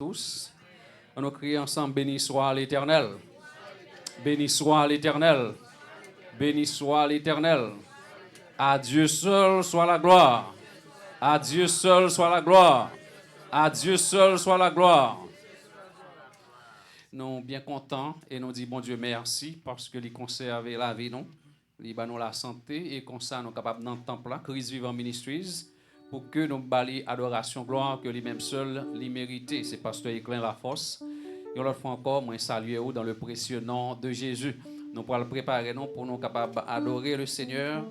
tous. On nous crie ensemble, béni soit l'Éternel. Béni soit l'Éternel. Béni soit l'Éternel. À Dieu seul soit la gloire. À Dieu seul soit la gloire. À Dieu seul soit la gloire. Nous sommes bien contents et nous disons bon Dieu merci parce que il conserve la vie nous, il nous la santé et comme ça nous sommes capables dans le temple là, Christ Vivant Ministries, pour que nous bali adoration gloire que lui-même seul lui mérite. C'est pasteur Éclain La Force. Et l'autre fois encore, moi saluer vous dans le précieux nom de Jésus. Nous pourrons le préparer nous pour nous capables d'adorer le Seigneur.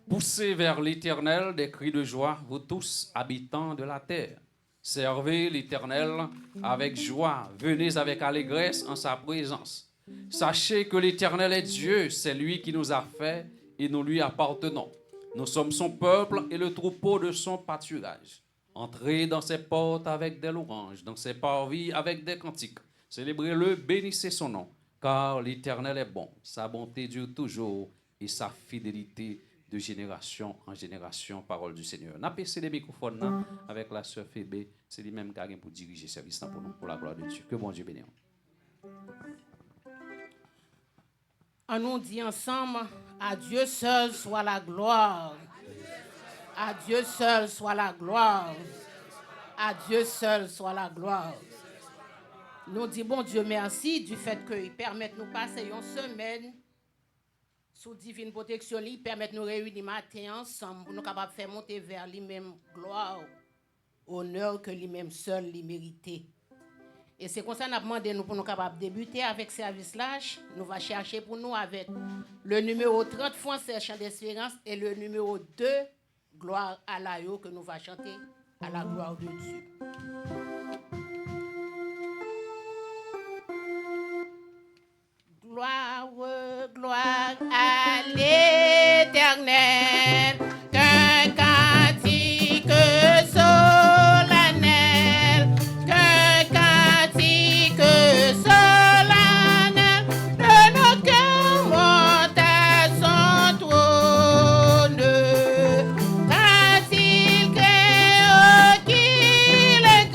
Poussez vers l'Éternel des cris de joie, vous tous habitants de la terre. Servez l'Éternel avec joie, venez avec allégresse en sa présence. Sachez que l'Éternel est Dieu, c'est lui qui nous a fait et nous lui appartenons. Nous sommes son peuple et le troupeau de son pâturage. Entrez dans ses portes avec des louanges, dans ses parvis avec des cantiques. Célébrez-le, bénissez son nom, car l'Éternel est bon. Sa bonté dure toujours et sa fidélité de génération en génération, parole du Seigneur. N'a pas les microphones avec la sœur Fébé, c'est lui-même qui a pour diriger ce service pour nous, pour la gloire de Dieu. Que bon Dieu bénisse. On nous dit ensemble, à Dieu seul soit la gloire. À Dieu seul soit la gloire. À Dieu seul soit la gloire. Nous disons bon Dieu merci du fait qu'il permet de nous passer une semaine sous divine protection, il permet de nous réunir matin ensemble pour nous capables de faire monter vers lui-même gloire, honneur que lui-même seul lui mérite. Et c'est comme ça qu'on a demandé nous pour nous capables de débuter avec ce service-là. Nous allons chercher pour nous avec le numéro 30 français chant d'espérance et le numéro 2 gloire à l'agneau que nous allons chanter à la gloire de Dieu. Gloire, gloire à l'Éternel, qu'un cantique solennel, qu'un cantique solennel, de nos cœurs monte à son trône, quand il crée qu'il est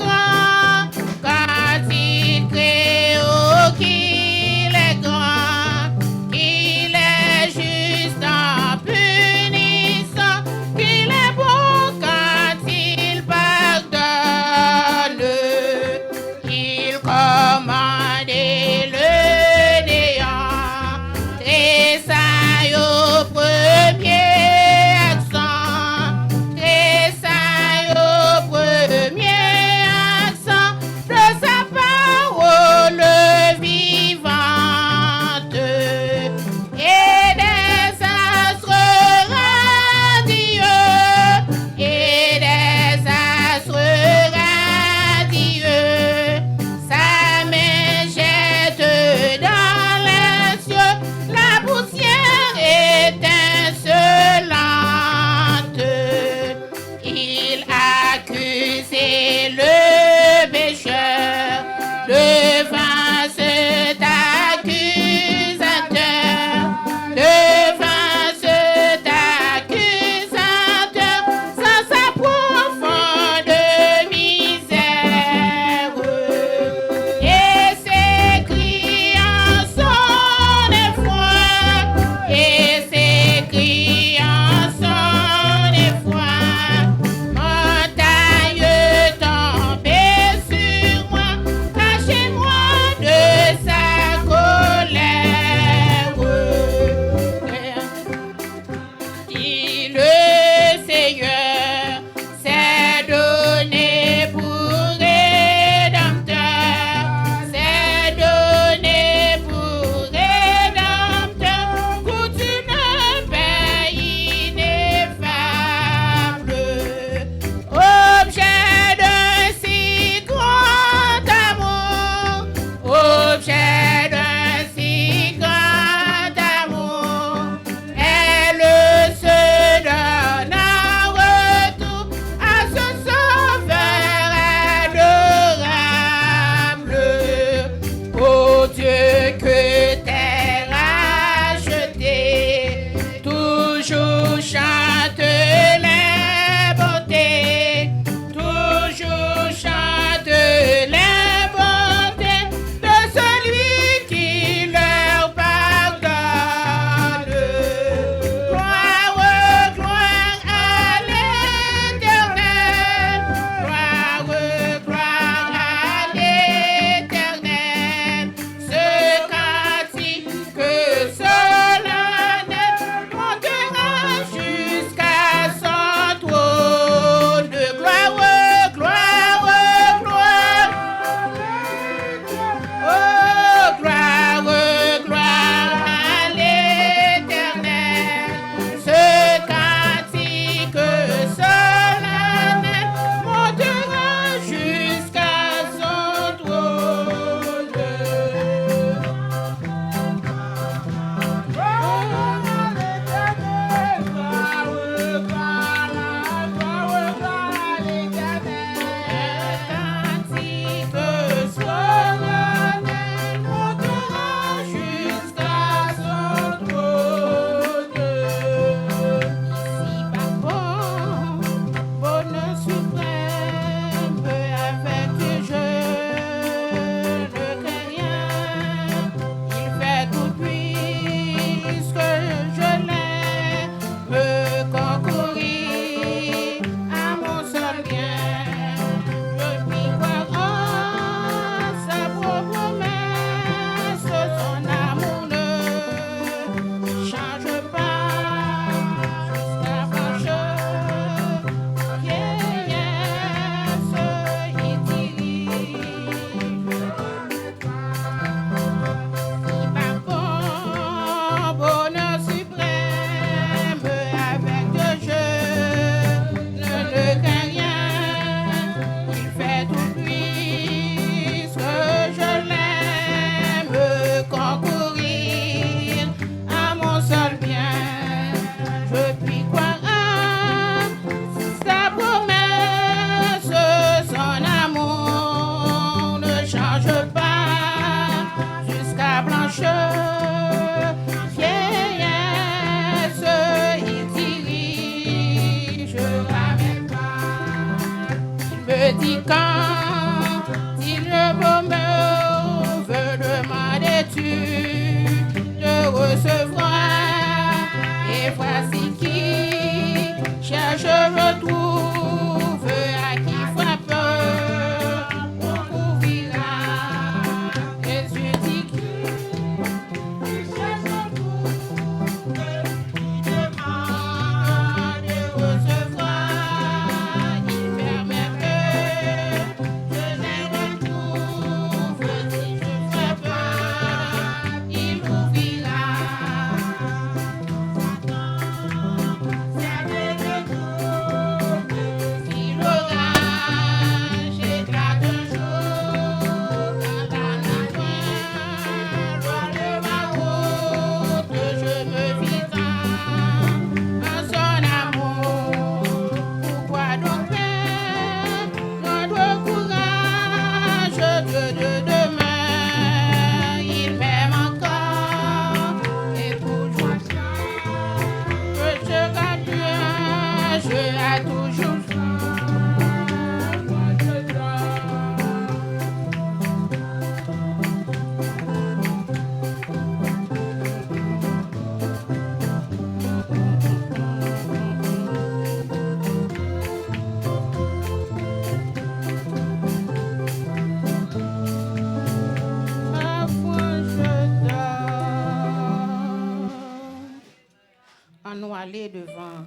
à nous aller devant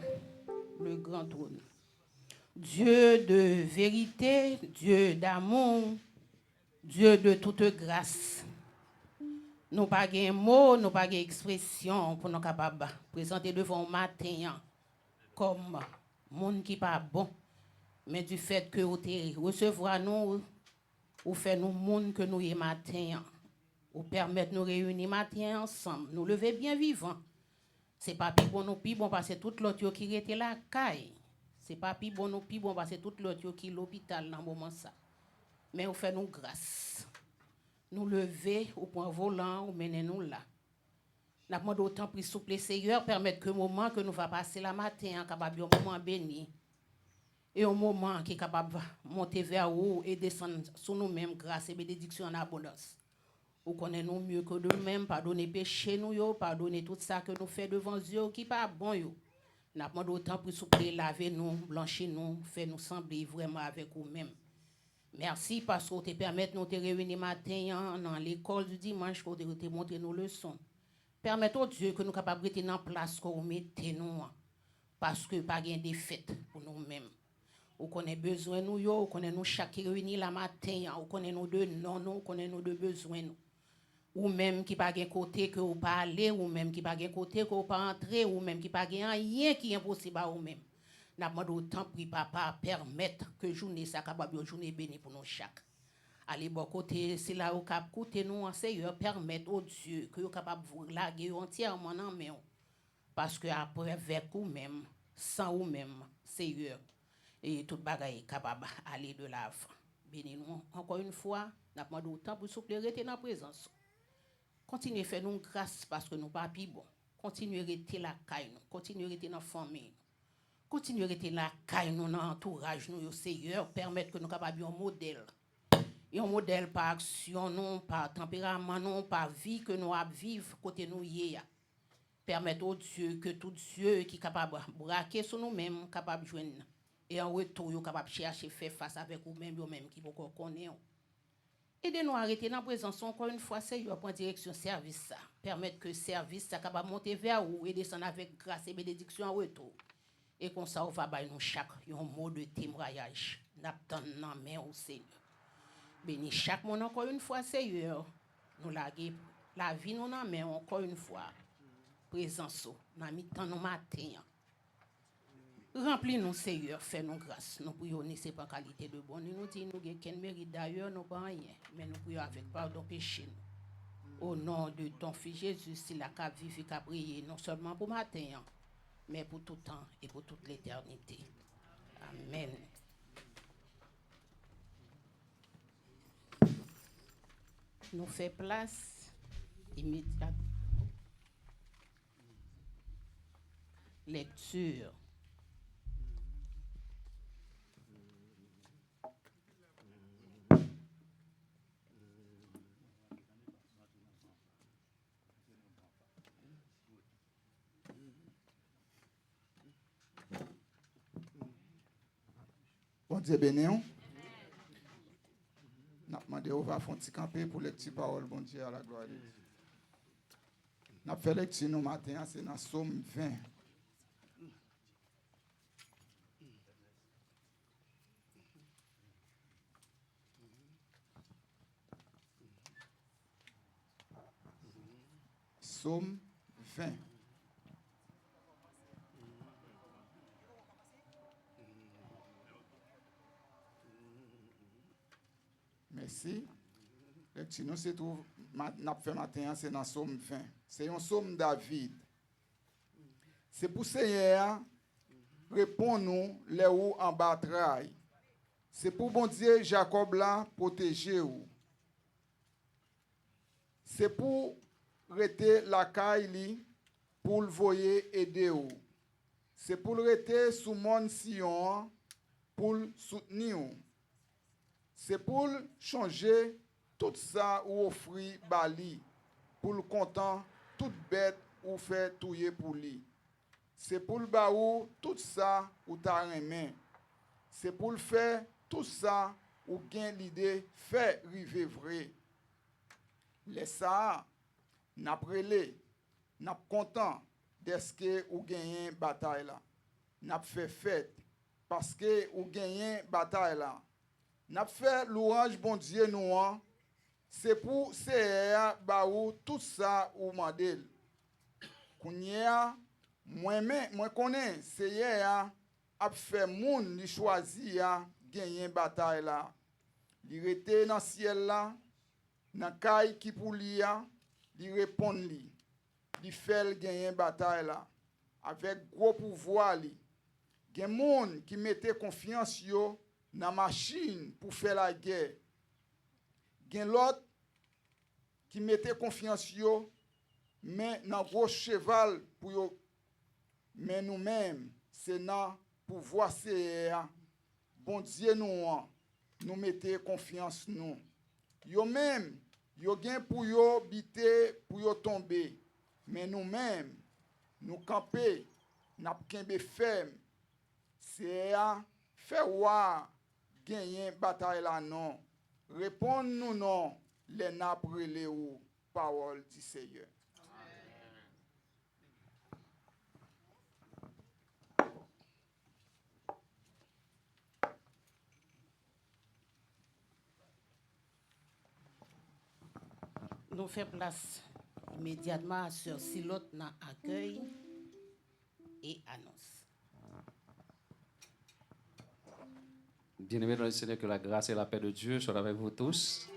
le grand trône. Dieu de vérité, Dieu d'amour, Dieu de toute grâce. Nous pas de mots, nous pas d'expression pour nous capables de présenter devant le matin comme monde qui pas bon, mais du fait que vous recevoir nous, ou fait nous monde que nous y matin, ou permettre nous réunir matin ensemble, nous lever bien vivants. C'est pas plus bon nous plus bon parce que tout l'autre qui était la caille. C'est pas plus bon nous plus bon parce que tout l'autre qui l'hôpital dans moment ça. Mais vous fait nous grâce. Nous lever au point volant ou mener nous là. N'a demandé autant pour souple Seigneur permettre que le moment que nous va passer la matin capable un moment béni et un moment qui est capable de monter vers vous et descendre sur nous-mêmes grâce et bénédiction en abondance. Vous connaissez nous mieux que nous-mêmes, pardonnez péché nous, pardonnez tout ça que nous faisons devant Dieu qui pas bon yo. N'a demandé autant pour souple laver nous, blanchir nous, faire nous sembler vraiment avec vous-même. Merci parce que vous te permettez de nous réunir matin dans l'école du dimanche pour te montrer nos leçons. Permettez Dieu que nous soyons capables de rester dans la place que vous mettez nous. Parce que pas de défaite pour nous-mêmes. Vous connaissez besoin nous, vous connaissez nous chaque réuni la matin, vous connaissez nous de non, vous connaissez nous de besoin nous. Ou même qui pas de côté que vous parlez, ou même qui pas de côté que vous pas entrer, ou même qui pas de rien qui est impossible à vous-même. N'a demandé autant pour papa permettre que journée ça capable journée bénie pour nous chaque. Allez bon côté c'est là où cap côté nous Seigneur permettre au Dieu que vous capable vous laguer entièrement en main parce que après avec vous même sans vous même Seigneur et toute bagaille capable aller de l'avant. Bénis-nous encore une fois, n'a demandé autant pour souple rester dans présence. Continuez faire nous grâce parce que nous pas plus bon. Continuez rester la caille nous, continuez rester dans famille. Continuez à rester la caille nous dans l'entourage nous Seigneur permettre que nous capables un modèle. Et un modèle par action non, par tempérament non, par vie que nous avons vivre côté nous hier. Permettre au Dieu que tout Dieu qui est capable de braquer sur nous-mêmes, capable de joindre. Et en retour, nous capable de chercher faire face avec vous-même, vous-même qui vous connaissez. Aidez-nous à arrêter dans la présence encore une fois, Seigneur, pour direction service ça. Permettre que le service soit capable de monter vers vous et descendre avec grâce et bénédiction en retour. Et comme ça, on va bailler nous chaque un mot de témoignage. N'attendons dans main au Seigneur. Bénis chaque monde encore une fois, Seigneur. Nous laguer la vie nous dans main encore une fois. Présence dans mi-temps nous matin. Remplis-nous, Seigneur, fais-nous grâce. Nous prions, c'est pas qualité de bon. Nous disons, nous n'avons qu'un mérite d'ailleurs, nous pas rien. Mais nous prions avec pardon péché. Au nom de ton Fils Jésus, s'il a qu'à vivre et qu'à prier, non seulement pour matin, mais pour tout temps et pour toute l'éternité. Amen. Nous faisons place immédiatement. Lecture. Bon Dieu béni. Nous avons demandé au va faire un petit camper pour les petites paroles, bon Dieu, à la gloire de Dieu. Nous avons fait lecture nous matin, c'est dans Somme 20. Somme 20. Merci. Nous se trouve, n'a fait matin, c'est dans Somme 20. C'est un Somme David. C'est pour Seigneur répondre nous les où en bataille. C'est pour bon Dieu Jacob là protéger ou. C'est pour rester la caille pour le voyer aider ou. C'est pour rester sous mon Sion pour le soutenir ou. C'est pour changer tout ça ou offrir bali pour le content toute bête ou faire touiller pour lui. C'est pour le baou tout ça ou ta main. C'est pour le faire tout ça ou gain l'idée fait river vrai. Les ça n'a prélé n'a content deske ou genyen bataille là. N'a fait fête parce que ou genyen bataille là. N'a fait louange bon Dieu nous hein. C'est pour c'est ba ou tout ça ou mandel. Kounya moi connais c'est a fait moun li choisi a genyen bataille là. Li rete dans ciel là, dans kay qui pour li a, li répond li. Li fait genyen bataille là avec gros pouvoir li. Gen moun qui mettait confiance yo dans machine pour faire la guerre. Gen l'autre qui mettait confiance yo mais dans gros cheval pour yo. Mais nous-mêmes c'est dans pouvoir c'est bon Dieu nous mettez confiance nous. Yo même yo gen pour yo bité pour yo tomber. Mais nous-mêmes nous camper n'a kembe ferme. C'est à faire voir gagner bataille là non. Répondre nous non les n'a brûlé ou parole du Seigneur. Nous faisons place immédiatement à Sœur Silotte dans accueil et annonce. Bien-aimés dans le Seigneur, que la grâce et la paix de Dieu soient avec vous tous.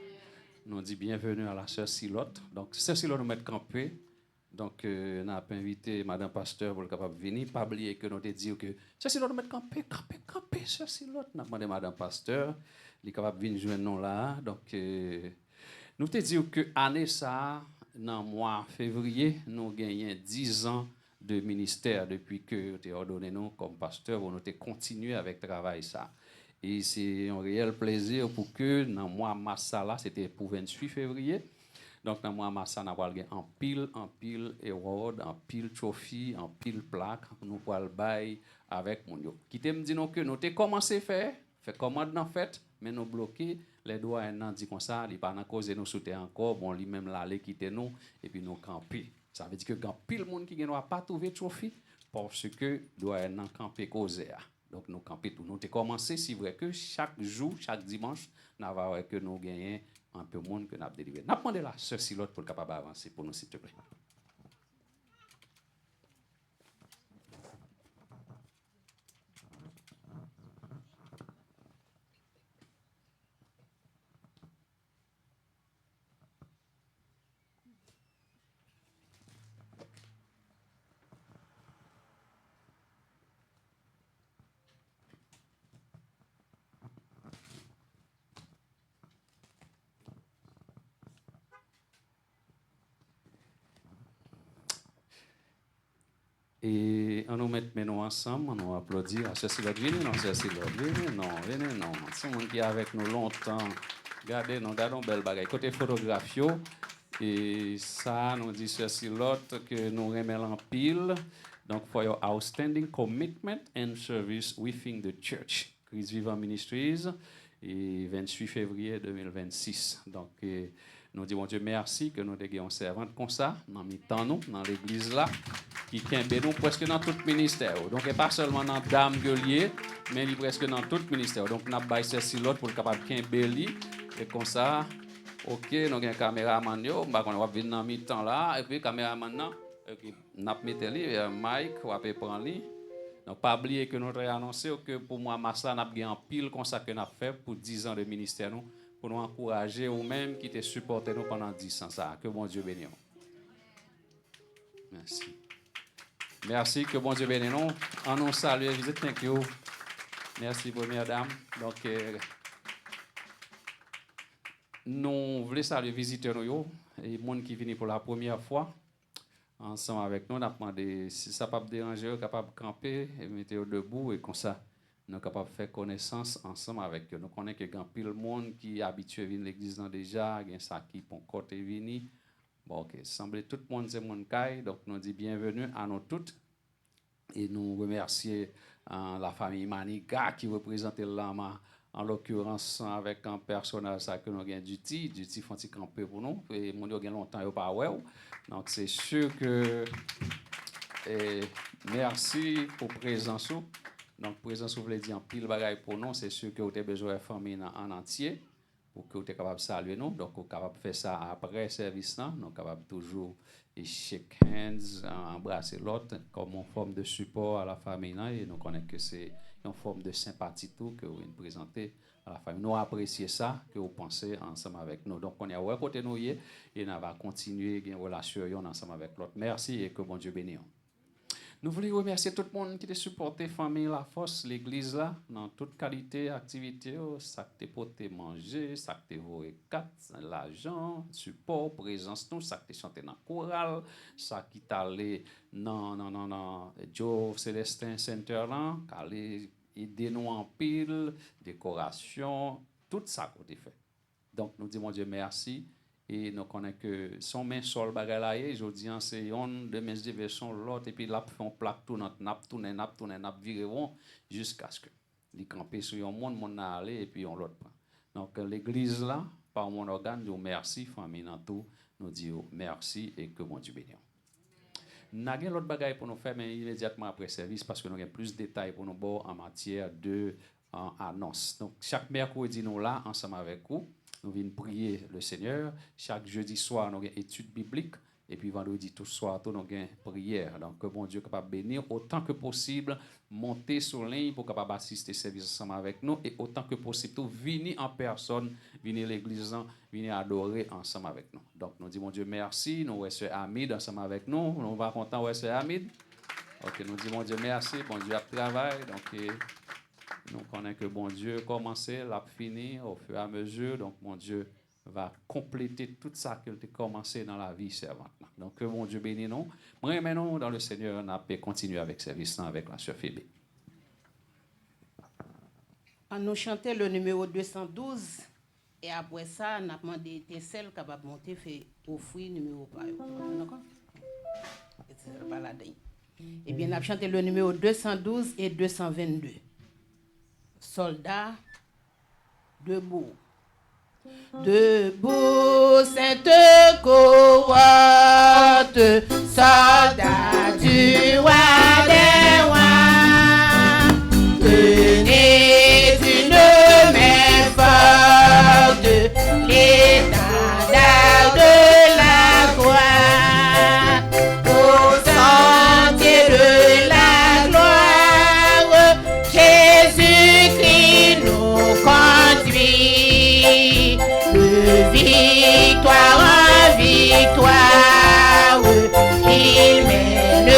Nous disons bienvenue à la sœur Silotte. Donc, sœur Silotte nous met campé. Donc, nous avons invité Madame Pasteur pour le capable de venir. Pas oublier que nous avons dit que sœur Silotte nous met campé, sœur Silotte. Nous avons demandé Madame Pasteur, elle est capable de venir joindre nous là. Donc, nous te dit que année ça, dans le mois de février, nous gagnons 10 ans de ministère depuis que tu as ordonné nous comme pasteur pour nous continuer avec le travail ça. Et c'est un réel plaisir pour que dans le mois de mars, là, c'était pour 28 février. Donc, dans le mois de mars, nous avons en pile award, en pile trophy, en pile plaque. Nous allons bailler avec mon yo. Qui te me dit que nous avons commencé à faire commande en fait, mais nous bloqués. Les doigts nous dit comme ça, il pas dans cause nous sauter encore, bon lui même là aller quitter nous et puis nous camper. Ça veut dire que quand pile monde qui n'a pas trouvé trophy parce que doit nous camper cause. Donc nous camper tout. Nous avons commencé, c'est vrai que chaque jour, chaque dimanche, nous avons que nous gagnons un peu de monde que nous avons délivré. Nous avons demandé la sœur Silotte pour capable avancer pour nous s'il te plaît. Et on nous met maintenant ensemble, on nous applaudit. Ah, ceci là, venez, non, ceci là, venez, non. C'est un monde qui est avec nous longtemps. Regardez, nous gardons belle bagaille. Côté photographie, et ça, nous dit ceci l'autre que nous remettons en pile. Donc, for your outstanding commitment and service within the church. Christ Vivant Ministries, et 28 février 2026. Donc, nous disons, Dieu merci que nous ayons servante comme ça, dans mi-temps nous, dans l'église là, qui kembe nous presque dans tout ministère. Donc, et pas seulement dans Dame Gueulier, mais presque dans tout ministère. Donc, nous avons baissé l'autre pour le capable kembe li, et comme ça, ok, nous avons un caméraman, on va venir dans mi-temps là, et puis caméraman là, nous avons mis le mic, on va prendre lui. Donc, pas oublier que nous avons annoncé que pour moi, Massa, nous avons un pile comme ça que nous avons fait pour 10 ans de ministère, nous, pour nous encourager ou même qui te supporté nous pendant 10 ans. Ça. Que bon Dieu bénisse. Merci. Merci, que bon Dieu bénisse nous. En nous salue, visite, thank you. Merci, première dame. Donc, nous voulons saluer les visiteurs et les gens qui viennent pour la première fois. Ensemble avec nous, on a demandé si ça ne peut pas déranger, capable de camper et mettre debout et comme ça, nous sommes capables de faire connaissance ensemble avec eux. Nous connaissons qu'il y a pile de monde qui est habitué à venir à l'église déjà, il y a ça qui pour côté venir. Bon, ok, semble tout le monde c'est mon cas, donc nous disons bienvenue à nous toutes et nous remercions la famille Maniga qui représente là, en l'occurrence avec un personnage que nous avons Duty font camper pour nous et mon Dieu longtemps pas ouais. Donc c'est sûr que Et merci pour la présence. Donc, présence, vous voulez dire en pile bagaille pour nous. C'est sûr que vous avez besoin de la famille en entier pour que vous soyez capable de saluer nous. Donc, vous êtes capable de faire ça après le service. Nous sommes capables toujours de shake hands, embrasser l'autre comme une forme de support à la famille. Et nous connaissons que c'est une forme de sympathie tout que vous présentez à la famille. Nous apprécions ça, que vous pensez ensemble avec nous. Donc, on est à côté de nous et on va continuer une relation ensemble avec l'autre. Merci et que bon Dieu bénisse. Nous voulons remercier tout le monde qui a supporté famille La Force, l'église là, dans toute qualité, activité, ça que tu manger, ça que tu voyé l'argent, support, présence, tout, ça que tu chanté dans le choral, ça qui t'allait dans Joe Célestin Center là, qui allait aider nous en pile, décoration, tout ça que tu fait. Donc nous disons Dieu merci. Et nous connaissons que son main sur le bagage je dis c'est une de mes diversions l'autre et puis là fait un plaque tout notre nap vireront jusqu'à ce que les camper sur un monde aller et puis on l'autre prend. Donc l'église là par mon organe nous merci famille dans tout nous disons merci et que bon Dieu bénisse. Nous avons l'autre bagage pour nous faire mais immédiatement après service parce que nous avons plus de détails pour nous en matière de annonce. Donc chaque mercredi nous là ensemble avec vous. Nous venons prier le Seigneur. Chaque jeudi soir, nous avons une étude biblique. Et puis vendredi tout soir, nous avons une prière. Donc, que bon Dieu est capable de bénir autant que possible, monter sur ligne pour capable assister au service ensemble avec nous. Et autant que possible, venir en personne, venir à l'église, venir adorer ensemble avec nous. Donc, nous disons, mon Dieu, merci. Nous avons Hamid ensemble avec nous. Nous va content, ouais, Hamid. Ok, nous disons, mon Dieu, merci. Bon Dieu a travaillé. Donc, nous connaissons que bon Dieu a commencé, l'a fini au fur et à mesure. Donc, mon Dieu va compléter tout ça qu'il a commencé dans la vie servante. Donc, que bon Dieu bénisse nous. Moi, maintenant, dans le Seigneur, on peut continuer avec le service avec la sœur Phébé. On nous chantait le numéro 212 et après ça, on a demandé étincelle capable de monter fait offrir numéro par d'accord? Et bien, on a chanté le numéro 212 et 222. Soldats, debout. Debout, sainte cohorte, soldats du roi des rois, tenez d'une main forte l'étendard de la croix, au sentier de la gloire, Jésus-Christ nous conduit, de victoire en victoire, il mène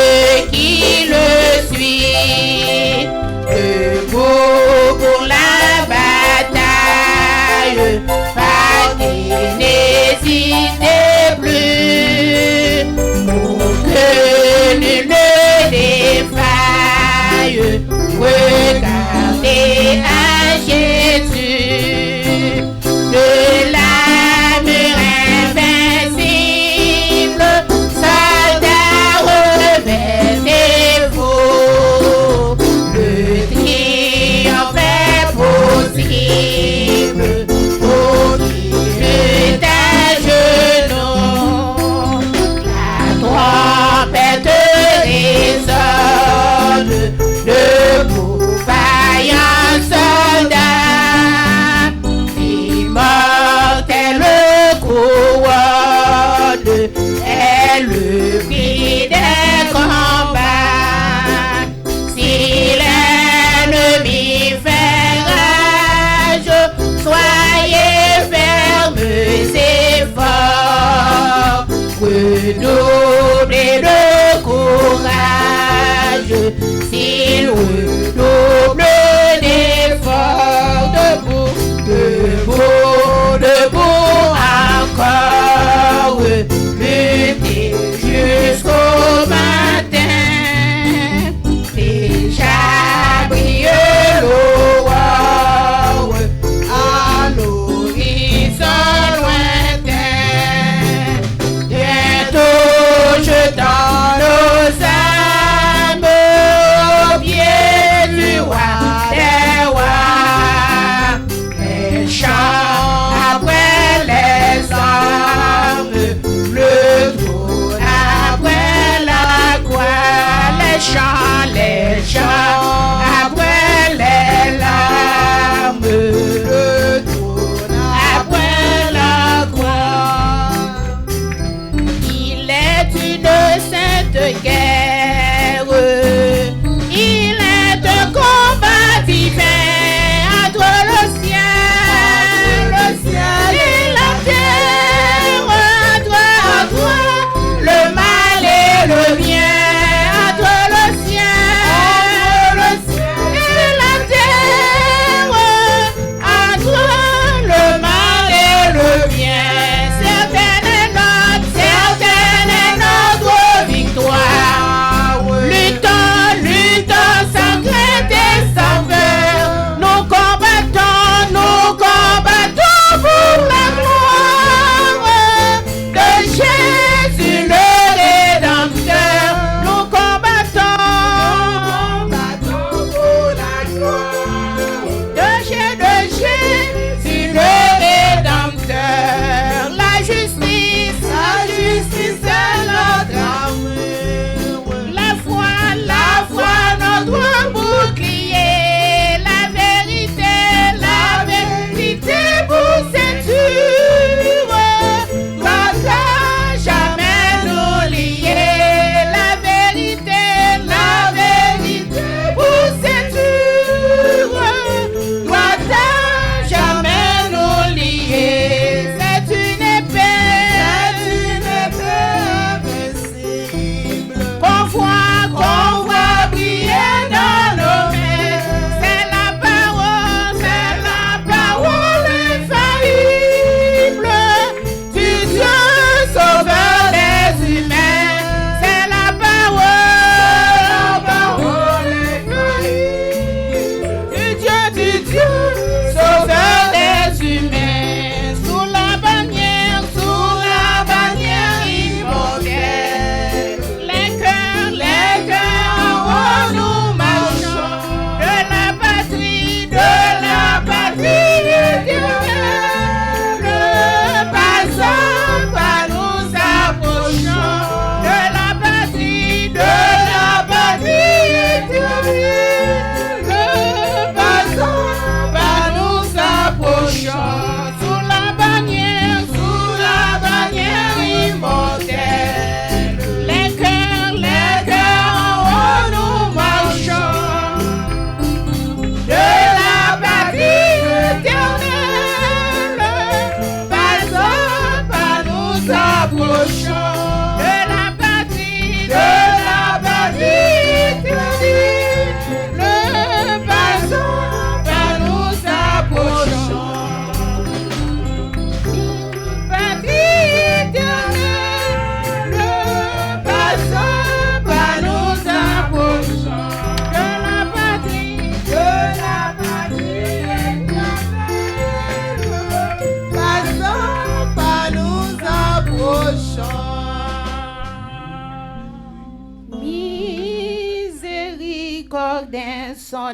miséricorde insondable.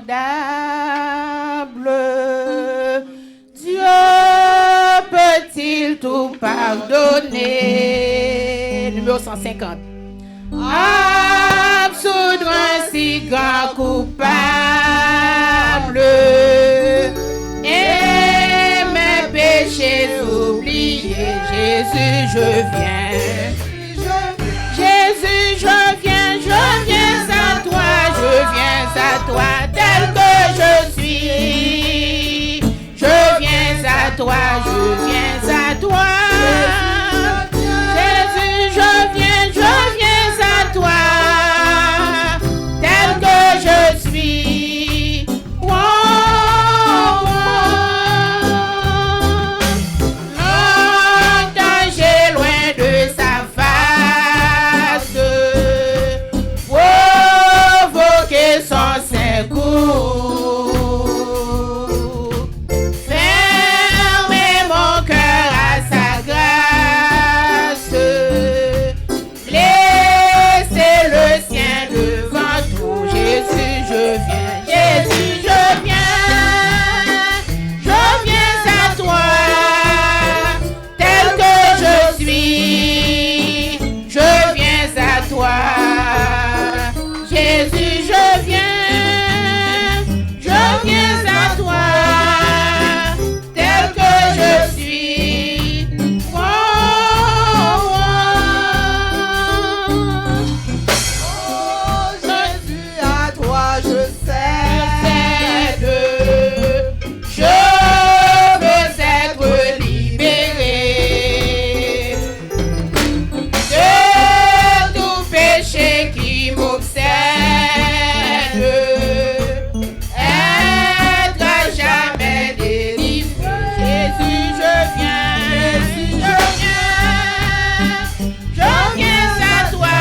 Dieu peut-il tout pardonner? Numéro 150. Absoudre un si grand coupable et mes péchés oubliés. Jésus, je viens. Jésus, je viens à toi, tel que je suis. Je viens à toi, à toi. Jésus, je viens à toi, tel que je suis. Longtemps j'ai loin de sa face, provoquer son saint coup. Fermer mon cœur à sa grâce, laisser le sien devant tout. Jésus, je viens. Jésus, je viens à toi, tel que je suis. Je viens à toi. Jésus, je viens à toi, tel que je suis. Oh, Jésus, à toi je cède. Je veux être libéré de tout péché qui m'obsède. Être à jamais délivré. Jésus, je viens à toi,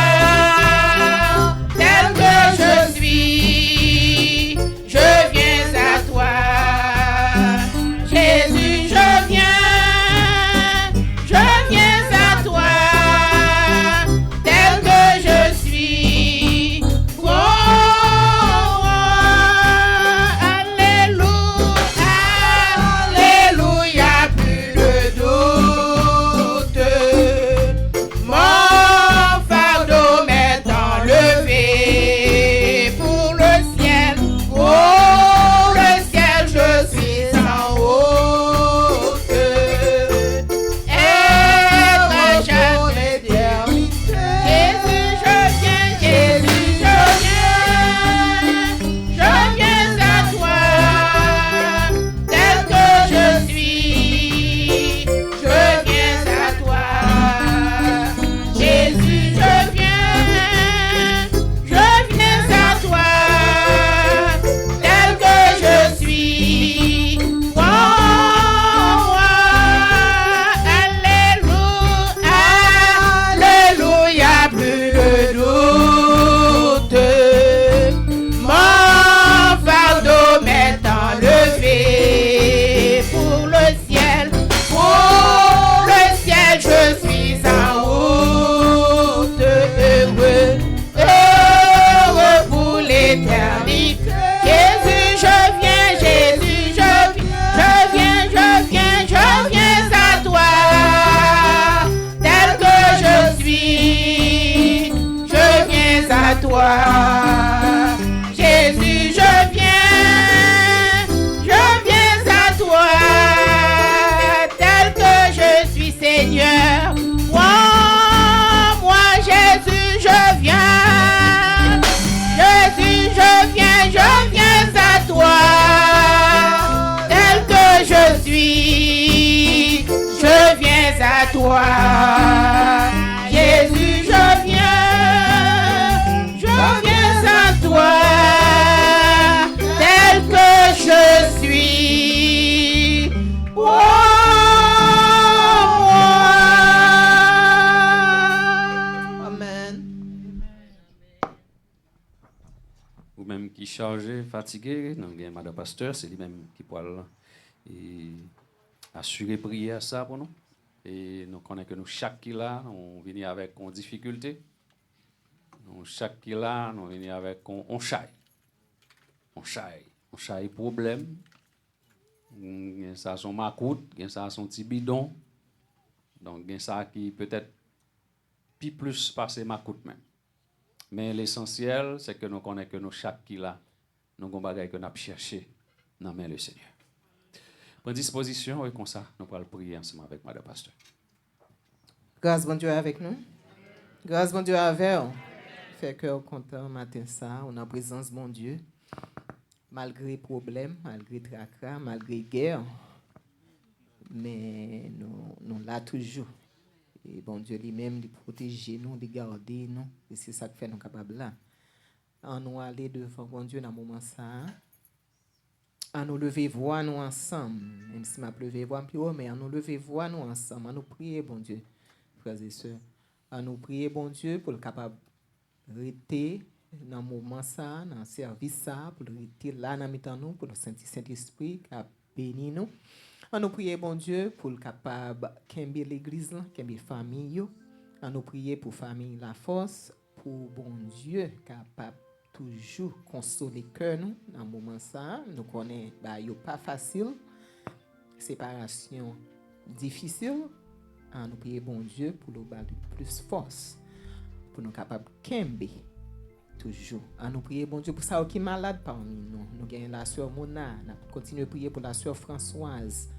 tel que je suis. Je viens à toi. Jésus, je viens à toi, tel que je suis. Oh, alléluia, alléluia, plus de doute. Mon fardeau m'est enlevé pour le ciel. Oh, le ciel, je suis en haute. Être à jamais d'éternité. Jésus, je viens à toi, tel que je suis. Je viens à toi. Jésus, je viens à toi, tel que je suis. Oh, alléluia, plus de doute. Mon fardeau m'est enlevé pour le ciel. Pour le ciel, je suis en route. Heureux pour l'éternité. Jésus, je viens à toi, tel que je suis. Je viens à toi. Jésus, je viens à toi, tel que je suis, Seigneur. Moi, Jésus, je viens. Jésus, je viens à toi, tel que je suis. Je viens à toi. Jésus, je viens à toi, tel que je suis. Oh, amen. Ou même qui chargé, fatigué, non, bien madame pasteur, c'est lui-même qui pourra assurer prière ça pour nous. Et nous connaissons que nous chaque qui là, on vient avec une difficulté. Nous chaque qui là, nous venons avec un chai. On chaille problème. Ça son macoute, ça son petit bidon. Donc ça qui peut-être plus passer macoute même. Mais l'essentiel c'est que nous connaissons que nous chaque qui là, nous avons des choses que nous avons cherché dans le Seigneur. Prenez disposition et comme ça nous allons prier ensemble avec Madame Pasteur. Grâce bon Dieu avec nous. Grâce bon Dieu avec nous. Fait cœur content matin ça, on a présence bon Dieu. Malgré problème, malgré tracas, malgré guerre, mais nous là toujours. Et bon Dieu lui-même, il protège nous, il garde nous, et c'est ça qui fait nous capables là. En nous aller devant bon Dieu dans le moment ça, en nous lever voix nous ensemble, même si m'a levé voix plus haut, mais en nous lever voix nous ensemble, en nous prier bon Dieu, frères et sœurs, en nous prier bon Dieu pour le capable rester dans le moment ça, dans le service ça, pour rester là dans le nous, pour le Saint-Esprit qui a béni nous. On nous prier bon Dieu pour le capable qu'aimer l'église, qu'aimer famille. On nous prier pour famille la force, pour bon Dieu capable toujours consoler cœur nous dans le moment ça. Nous connaissons yo pas facile, séparation difficile. On nous prier bon Dieu pour nous donner plus force, pour nous capable qu'aimer toujours. On nous prier bon Dieu pour ça qui est malade parmi nous. Nous gagnons la sœur Mona, nous continuons à prier pour la sœur Françoise.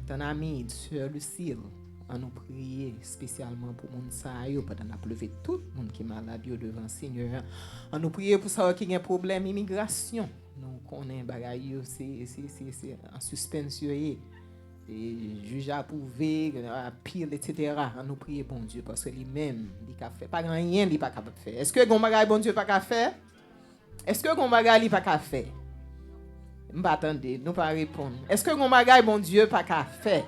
Ton ami, sœur Lucille, on nous prier spécialement pour mon sayo pendant la lever tout le monde qui est malade devant le Seigneur. On nous prier pour ça qui a un problème immigration. Nous connaissons bagaille c'est en suspension et juge approuvé, pile etc. On nous prier bon Dieu parce que lui-même il a fait pas rien, il pas capable de faire. Est-ce que gon bagaille bon Dieu pas capable faire? Est-ce que gon bagaille il pas capable faire? M'attendez, nous pas répondre. Est-ce que mon bagage bon Dieu pas qu'à faire?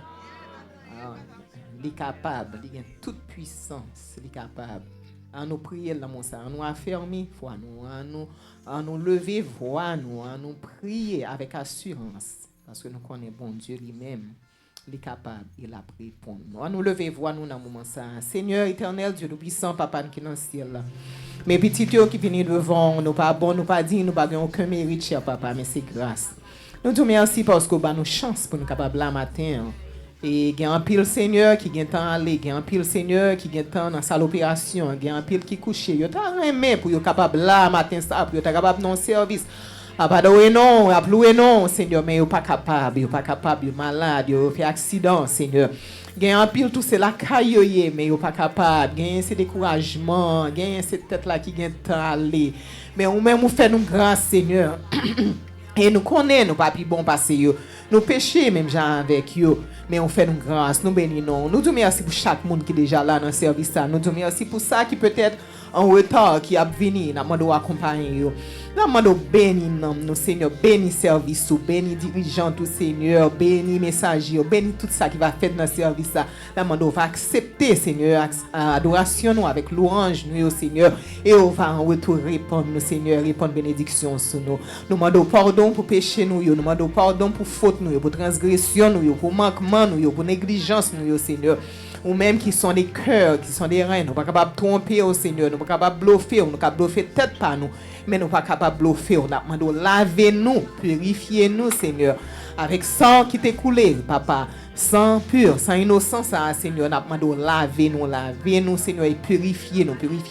Il est capable, il a toute puissance, il est capable. En nous prier dans mon sang, en nous affermir foi nous, en nous lever voix nous, en nous prier avec assurance parce que nous connaissons bon Dieu lui-même. Il est capable, il a pris pour nous. En nous lever voix nous dans moment ça. Seigneur éternel, Dieu nous puissant, papa qui dans le ciel. Mes petits qui viennent devant, nous pas bon, nous pas dit, nous pas aucun mérite, cher papa, mais c'est grâce. Nous te remercions parce que nous chance pour nous capables là matin. Et il y a un pile Seigneur qui gagne temps aller, il y a un pile Seigneur qui gagne temps dans salle opération, il y a un pile qui couche. Il y a aimé pour être capable là matin ça, pour être capable dans service. Pas de non, appeler non, Seigneur, mais il pas capable, il pas capable, il malade, il fait accident, Seigneur. Il y a un pile tout c'est la caille, mais il pas capable, il y a ce découragement, il y a cette tête là qui gagne temps aller. Mais ou même nous fait nous grâce, Seigneur. Et nous connaissons, nous pas plus bon passer, nous péchons même gens avec eux, mais on fait nous grâce, nous bénissons. Nous te merci pour chaque monde qui est déjà là dans le service. Nous te merci pour ça qui peut-être en retard, qui a venu, nous demandons accompagner. Nous demandons béni nous, Seigneur, béni service, béni dirigeant, tout Seigneur, béni messager, béni tout ça qui va faire dans le service. Nous demandons va accepter, Seigneur, adoration nous avec louange, nous, Seigneur, et on va en retour répondre, nous, Seigneur, répondre bénédiction sur nous. Nous demandons pardon pour péché, nous demandons pardon pour faute, nous, pour transgression, nous, pour manquement, nous, pour négligence, nous, Seigneur. Ou même qui sont des cœurs, qui sont des reins, nous ne sommes pas capables de tromper au Seigneur, nous ne sommes pas capables de bluffer, nous ne sommes pas capables de bluffer tête par nous, mais nous ne sommes pas capables de bluffer, nous demandons laver-nous, purifiez-nous, Seigneur, avec sang qui t'est coulé, papa, sang pur, sang innocent, ça, Seigneur, nous demandons laver-nous, Seigneur, et purifier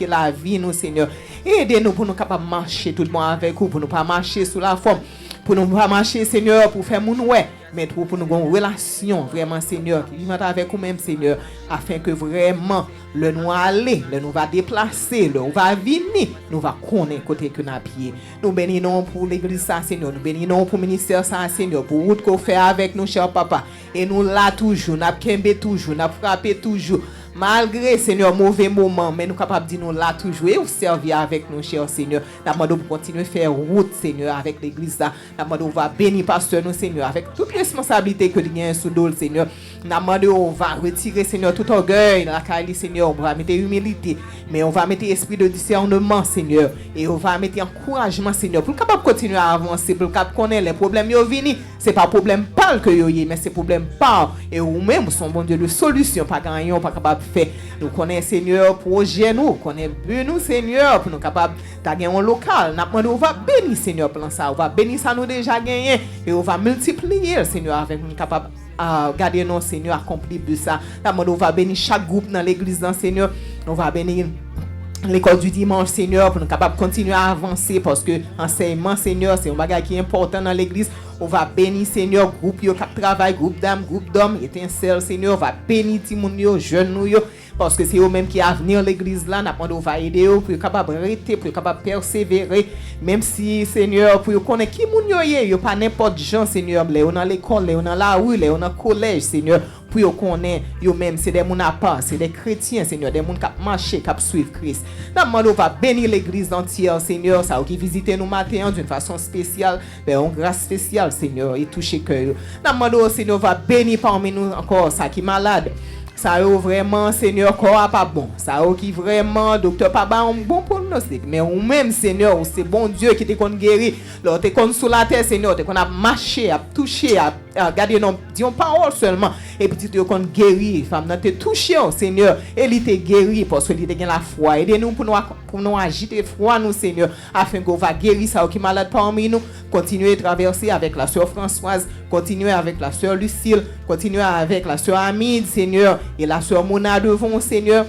la vie, nous, Seigneur, aidez-nous pour nous capables de marcher tout le monde avec vous, pour ne pas marcher sous la forme, pour ne pas marcher, Seigneur, pour faire mon ouais. Mais pour nous avoir une relation vraiment, Seigneur, qui vit avec nous-mêmes, Seigneur, afin que vraiment le nous aller, le nous va déplacer, le nous va venir, nous va connaître côté que nous pied. Nous bénissons pour l'église, ça, Seigneur, nous bénissons pour le ministère, ça, Seigneur, pour route qu'on fait avec nous, cher papa. Et nous là toujours, nous kembe toujours, nous frappé toujours. Malgré, Seigneur, mauvais moment, mais nous sommes capables de dire nous là toujours et vous servir avec nous, cher Seigneur. Nous demandons pour continuer à faire route, Seigneur, avec l'église. Nous demandons va bénir pasteur nous, Seigneur, avec toute responsabilité que nous avons sous nous, Seigneur. Nous demandons va retirer, Seigneur, tout orgueil dans la carrière, Seigneur. On va mettre humilité, mais on va mettre esprit de discernement, Seigneur. Et on va mettre encouragement, Seigneur, pour capable continuer à avancer, pour capable connaître les problèmes qui viennent. Ce n'est pas problème parle que vous mais c'est problème parle. Et vous-même, son bon Dieu de solution, pas gagnant, pas capable faire. Nous connaissons, Seigneur, projet nous, connaissons nous, Seigneur, pour nous capables de un local. On va bénir, Seigneur, pour ça. On va bénir ça nous déjà gagné et on va multiplier, Seigneur, avec nous capables garder nos Seigneur, accomplir de ça. On va bénir chaque groupe dans l'église, Seigneur. On va bénir l'école du dimanche, Seigneur, pour nous capables de continuer à avancer parce que l'enseignement, Seigneur, c'est un bagage qui est important dans l'église. On va bénir, Seigneur, groupe qui travaille, groupe d'âmes, groupe d'hommes, étincelle, Seigneur. On va bénir tout le monde, jeunes, parce que c'est eux-mêmes qui ont venir l'église là. On va aider eux pour capable rester, pour capable persévérer. Même si, Seigneur, pour connaître qui moun yo pas n'importe gens, Seigneur, on dans l'école, on dans la rue, on dans le collège, Seigneur. Pour connaître eux-mêmes, c'est des gens à part, c'est des chrétiens, Seigneur, des gens qui marchent, qui suivent Christ. On va bénir l'église entière, Seigneur, ça qui visite nous matin d'une façon spéciale, en grâce spéciale, Seigneur, et toucher cœur. Seigneur, va bénir parmi nous encore, ça qui est malade. Ça vraiment, Seigneur, corps pas bon. Ça qui vraiment, docteur pas bon pronostic. Mais ou même, Seigneur, c'est bon Dieu qui te qu'on guéri. Là, te qu'on sous la terre, Seigneur, te qu'on a marché, a touché, a gardé non, disons parole seulement. Et puis te qu'on guéri, femme, te touché, Seigneur. Et il te guéri parce que il te gagne la foi. Aidez-nous pour nous agiter foi, nous, Seigneur, afin qu'on va guérir ça qui est malade parmi nous. Continuer à traverser avec la sœur Françoise, continuer avec la sœur Lucille, continuer avec la sœur Amide, Seigneur, et la sœur Mona devant, Seigneur,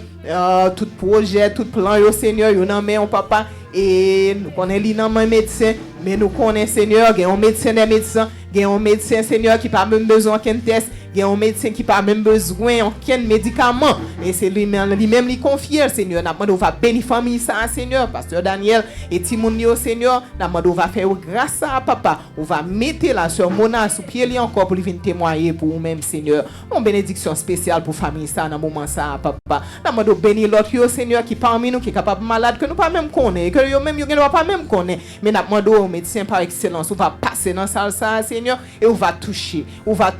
tout projet, tout plan, Seigneur, nous en mettons, papa, et nous connaissons les médecins, mais nous connaissons, Seigneur, il y a un médecin des médecins, il y a un médecin, Seigneur, qui n'a pas même besoin d'un test, il y a un médecin qui n'a pas même besoin d'aucun médicament, et c'est lui-même qui confie, Seigneur, nous va bénir la famille, ça, Seigneur, Pasteur Daniel, et Timounio, Seigneur, nous va faire grâce à papa, on va mettre la sœur Mona sous pied encore pour lui venir témoigner pour vous-même, Seigneur, une bénédiction spéciale pour la famille, ça, dans le moment, ça, papa, nous bénir l'autre, Seigneur, qui parmi nous, qui est capable de malade, que nous pas même connaître, que nous-mêmes, nous ne pas même connaître, mais nous demandons au médecin par excellence, on va passer dans la salle, Seigneur, et on va toucher, on va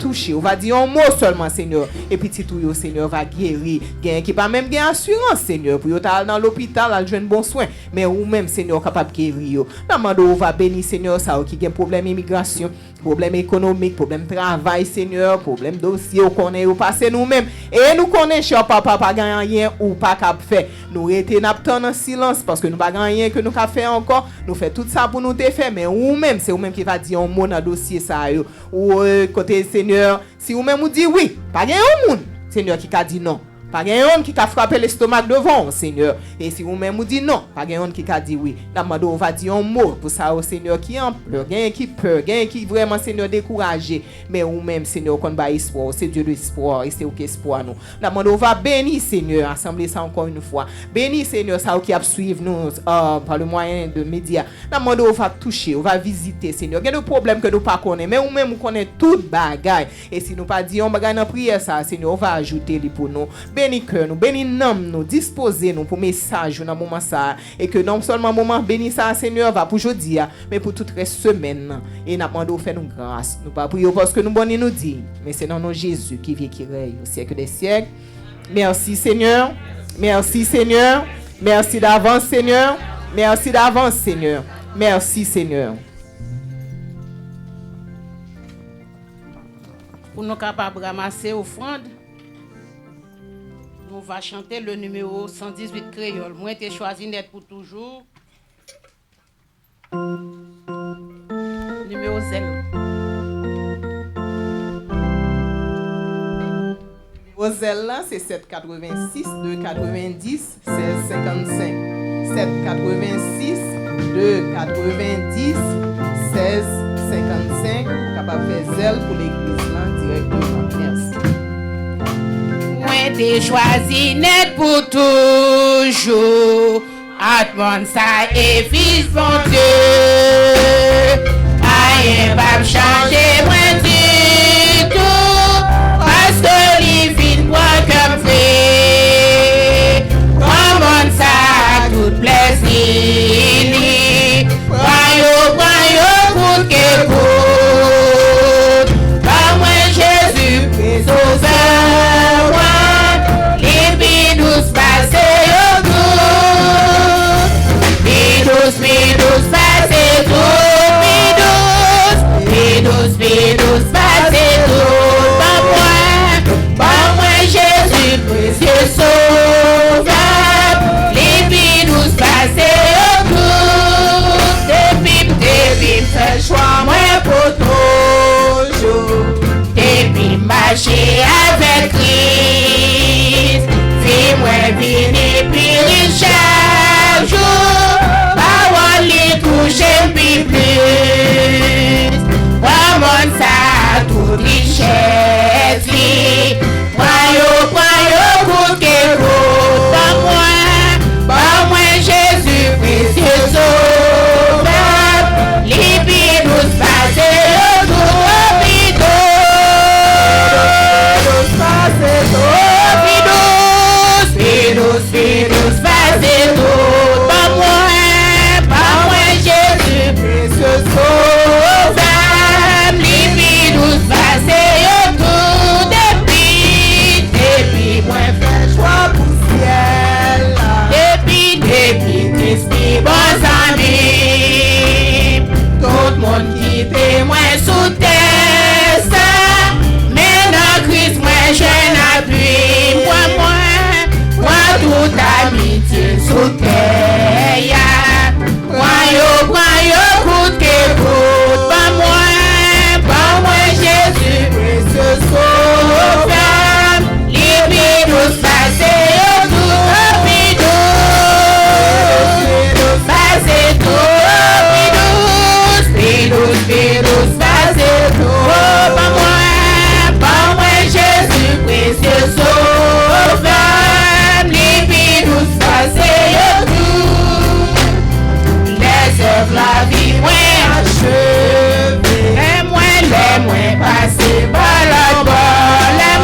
dire un mot seulement, Seigneur, et petit tout, Seigneur, va guérir, qui pas même gain assurance, Seigneur, pour aller dans l'hôpital, aller jouer bon soin, mais ou même, Seigneur, capable de guérir. Nous on va bénir, Seigneur, ça, qui a un problème d'immigration, problème économique, problème de travail, Seigneur, problème dossier, on connaît, ou passer nous-mêmes, et nous connaissons, papa, pas gagner rien, ou pas cap faire. Nous étions en silence, parce que nous pas gagner rien que nous avons fait encore, nous faisons tout ça pour nous te faire, mais ou même, c'est ou même qui va dire un mot dans le dossier, ça, ou côté, Seigneur, si ou même vous dites oui, pas gagner un monde, Seigneur, qui a dit non. Pas un qui a frappé l'estomac devant, Seigneur. Et si vous-même vous dites non, pas un qui a dit oui. La on va dire un mot pour ça au Seigneur qui en pleure, qui peur, qui vraiment, Seigneur, découragé. Mais vous-même, Seigneur, qu'on va espoir, c'est Dieu l'espoir et c'est OK espoir nous. La on va bénir, Seigneur, assembler ça encore une fois. Bénir, Seigneur, ça qui a suivre nous par le moyen de médias. La on va toucher, on va visiter, Seigneur. Il y a des problèmes que nous pas connaissons, mais vous-même, vous connaissez tout bagaille. Et si nous pas disons bagaille dans prière, ça, Seigneur, on va ajouter les pour nous. Bénis cœur nous, bénis nous, disposer nous pour message dans moment ça et que non seulement moment béni ça Seigneur va pour aujourd'hui mais pour toute la semaine et n'a demandé faire nous grâce. Nous pas prier parce que nous bon nous dit mais c'est dans nos Jésus qui vit qui règne au siècle des siècles. Merci Seigneur. Merci Seigneur. Merci d'avance Seigneur. Merci d'avance Seigneur. Merci Seigneur. Pour nous capables de ramasser offrande, on va chanter le numéro 118 créole. Moi, j'ai choisi net pour toujours. Numéro 0. Numéro 0 là, c'est 786 290 1655. 786 290 1655. Capable de faire zèle pour l'église là directement. Merci. Moi, t'ai choisi net pour toujours. Atmon ça et fils bon Dieu. Rien va me changer moi du tout. Parce que les filles moi comme fait. Comment ça tout plaisir. Voyons, coûte que coûte. Par moi Jésus, sauveur moi. Douce, fait choix moi pour toujours. Depuis marcher avec Christ, fais-moi venir puis chaque jour, parole les toucher puis plus. Moi ça toute richesse, croyons, coûte que coûte, pas moi Jésus précieux sauveur, libère nous passer au tout, Pidous, passer tout, pas moi Jésus précieux sauveur, libère passer au tout, depuis moi fait choix pour ciel, depuis Christi bons amis, tout le monde qui témoin sous terre, mais dans Christ moi je n'appuie, moi toute amitié sous terre, croyons, coûte que coûte, pas moi Jésus précieux sauveur, libère-nous passer au tout, passer tout, Pidous, passer tout, pas moi Jésus précieux sauveur, libère-nous passer au tout, les œuvres la vie moins achevée, les moins passés par la bord, les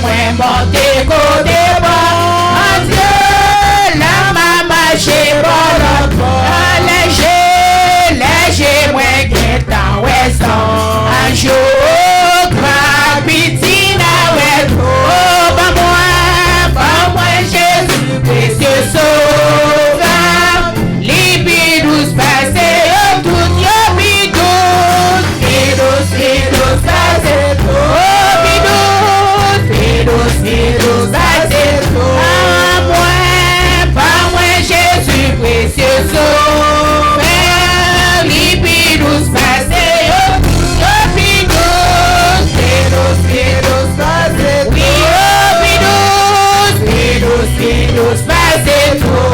moins montés côté bord, en Dieu, la maman chez par la bord, léger, moins guettant, ouais, sans un jour, gravité, ouais, trop, pas moi, Jésus, précieux sauveur, libère-nous passer au tout, Pidous, passer tout, passer tout, pas moi Jésus précieux sauveur, Pidous, passer au tout, Pidous, passer tout, Pidous, passer tout,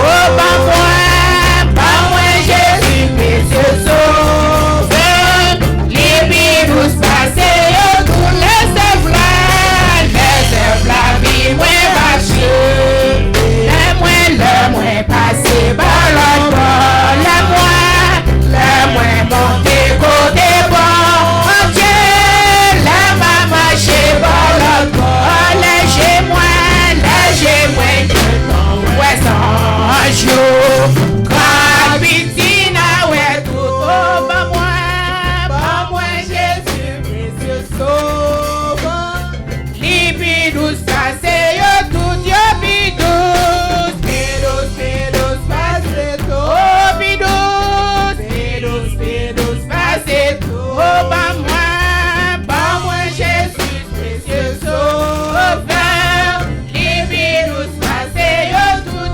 pas moi Jésus précieux sauveur, Pidous, passer au tout, les œuvres la vie moins bâchée, le moins passé par la bord, le moins monté côté bord, en Dieu, la maman chez par la bord, léger moins que ouais, sans jour, gravité, ouais, tout, pas moi Jésus précieux sauveur, libère-nous passer au tout, Pidous, passer tout, Pidous, passer tout, pas moi Jésus précieux sauveur, libère-nous passer au tout,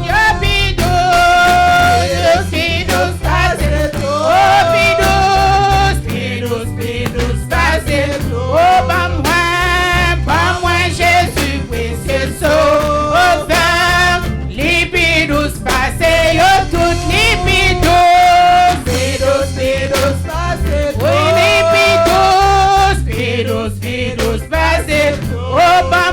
Pidous, passer tout, Pidous, passer tout, pas moi Jésus précieux sauveur, libère-nous passer au tout, Pidous, passer tout, Pidous, passer tout, pas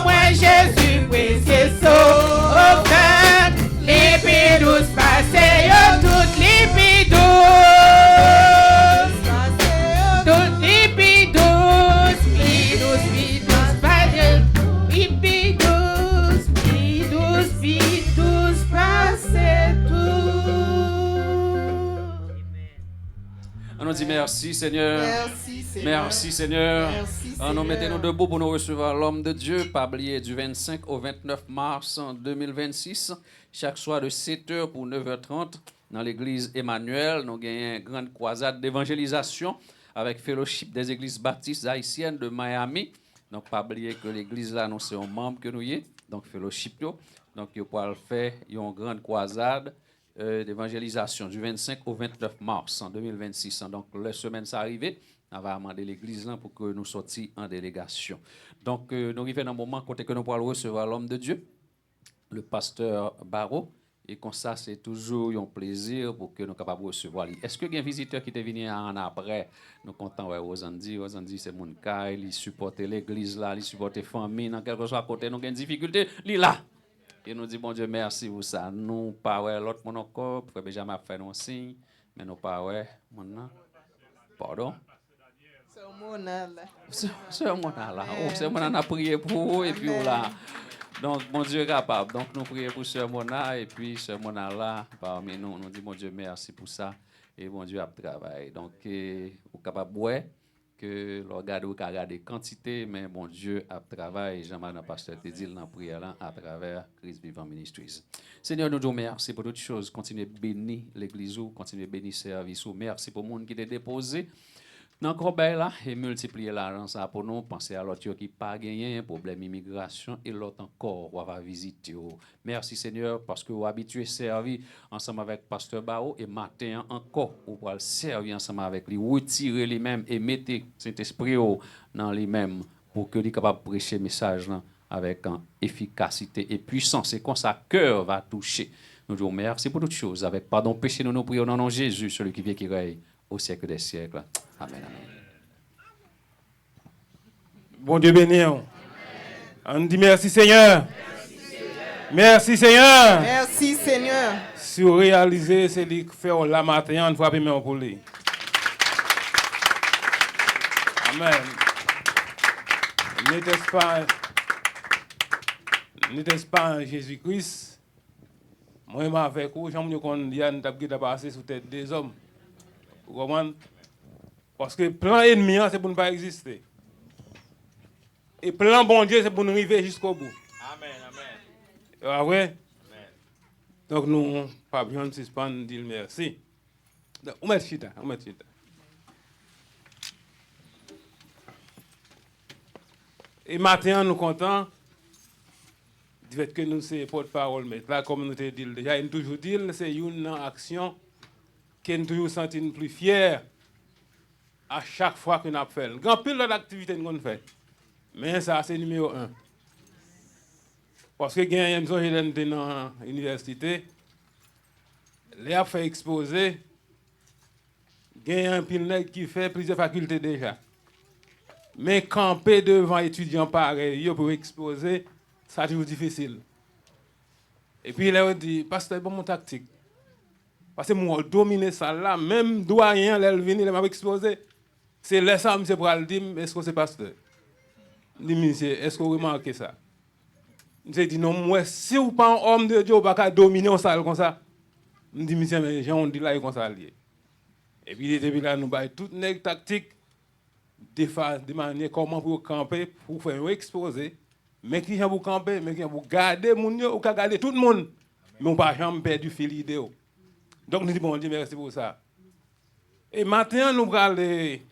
moi Jésus précieux sauveur, libère-nous passer au tout, Pidous, On nous dit merci Seigneur. Merci Seigneur. Nous mettons-nous debout pour nous recevoir l'homme de Dieu, Pablier du 25 au 29 mars 2026, chaque soir de 7h pour 9h30 dans l'église Emmanuel. Nous avons une grande croisade d'évangélisation avec Fellowship des églises baptistes haïtiennes de Miami. Donc, pas oublier que l'église là, nous sommes un membre que nous y est. Donc, Fellowship, donc, il faut faire une grande croisade d'évangélisation du 25 au 29 mars en 2026. Donc, la semaine s'est arrivée, on va demander l'église là pour que nous sortions en délégation. Donc, nous arrivons dans un moment côté que nous pourrons recevoir l'homme de Dieu, le pasteur Barreau. Et comme ça, c'est toujours un plaisir pour que nous soyons capables de recevoir. Est-ce que y a un visiteur qui est venu en après? Nous comptons avec Rosandi. Rosandi, c'est mon cas. Il supporte l'église là, il supporte la famille. Dans quelque soit côté, nous avons des difficultés. Il est là. Et nous disons, bon Dieu, merci pour ça. Nous, pas ouais, l'autre mon encore, frère Benjamin a fait un signe, mais nous pas ouais, mon pardon. C'est mon là. C'est mon là. Oh, c'est mon a prié pour vous et puis là. Donc, mon Dieu est capable. Donc, nous prions pour Sœur Mona et puis Sœur Mona là, parmi nous, nous disons, mon Dieu, merci pour ça. Et mon Dieu a travaillé. Donc, vous êtes capable de voir que le regarde ou regarder quantité, mais mon Dieu a travaillé. Jean-Marc, le pasteur, te dit dans la prière là, à travers Christ Vivant Ministries. Seigneur, nous disons merci pour toutes choses. Continuez à bénir l'église, continuez à bénir le service. Merci pour le monde qui t'a déposé. Dans le là, et multiplier l'argent pour nous, penser à l'autre qui n'a pas gagné un problème d'immigration et l'autre encore, on va visiter. Merci Seigneur, parce que vous habituez à servir ensemble avec Pasteur Barreau et matin encore, vous pouvez servir ensemble avec lui, retirer lui-même et mettre cet esprit dans lui-même pour que lui capable de prêcher le message là, avec efficacité et puissance. Et quand ça cœur va toucher. Nous disons merci pour toutes choses. Avec pardon, péché, nous prions dans le nom de Jésus, celui qui vient qui règne au siècle des siècles. Amen, amen. Bon Dieu béni. On dit merci Seigneur. Merci Seigneur. Merci Seigneur. Si vous réalisez, c'est lui qui fait la matin, on frappe même pour lui. Amen. N'était-ce pas Jésus-Christ? Moi, avec vous, j'aime qu'on dit que nous passé sous tête des hommes. Vous comprenez? Parce que plan ennemi, c'est pour ne pas exister. Et plan bon Dieu, c'est pour nous arriver jusqu'au bout. Amen, amen. Ah ouais? Amen. Donc nous, pas besoin de suspendre, dire merci. Donc, on met chita. Et maintenant, nous comptons du fait que nous sommes porte-parole, mais là, comme nous t'ai dit déjà, il toujours dit, c'est une action qui nous toujours senti plus fiers à chaque fois que nous avons fait. Grand pile d'activités que nous fait. Mais ça, c'est numéro 1. Parce que il y a une chose dans l'université, les a fait exposer, il y a un pile qui fait plusieurs facultés déjà. Mais camper devant étudiants pareils pour exposer, ça toujours difficile. Et puis là, on dit, pasteur, bon mon tactique. Parce que moi, dominer ça là, même doyen, là, il m'a exposé. C'est là ça, monsieur, pour le dire, est-ce que c'est pasteur? Je dis, monsieur, est-ce que vous remarquez ça? Je dis, non, moi, si vous pas un homme de Dieu, vous ne pouvez pas dominer une salle comme ça. Je dis, monsieur, mais j'ai dit là, comme ça. Et puis, depuis là, nous avons toutes les tactiques de manière comment pour camper, pour faire exposer. Mais qui vient pour camper, mais qui vient pour garder mon Dieu, ou garder tout le monde. Mais on ne peut pas jamais perdre du fil d'idée. Donc, nous disons, bon Dieu, merci pour ça. Et maintenant, nous allons aller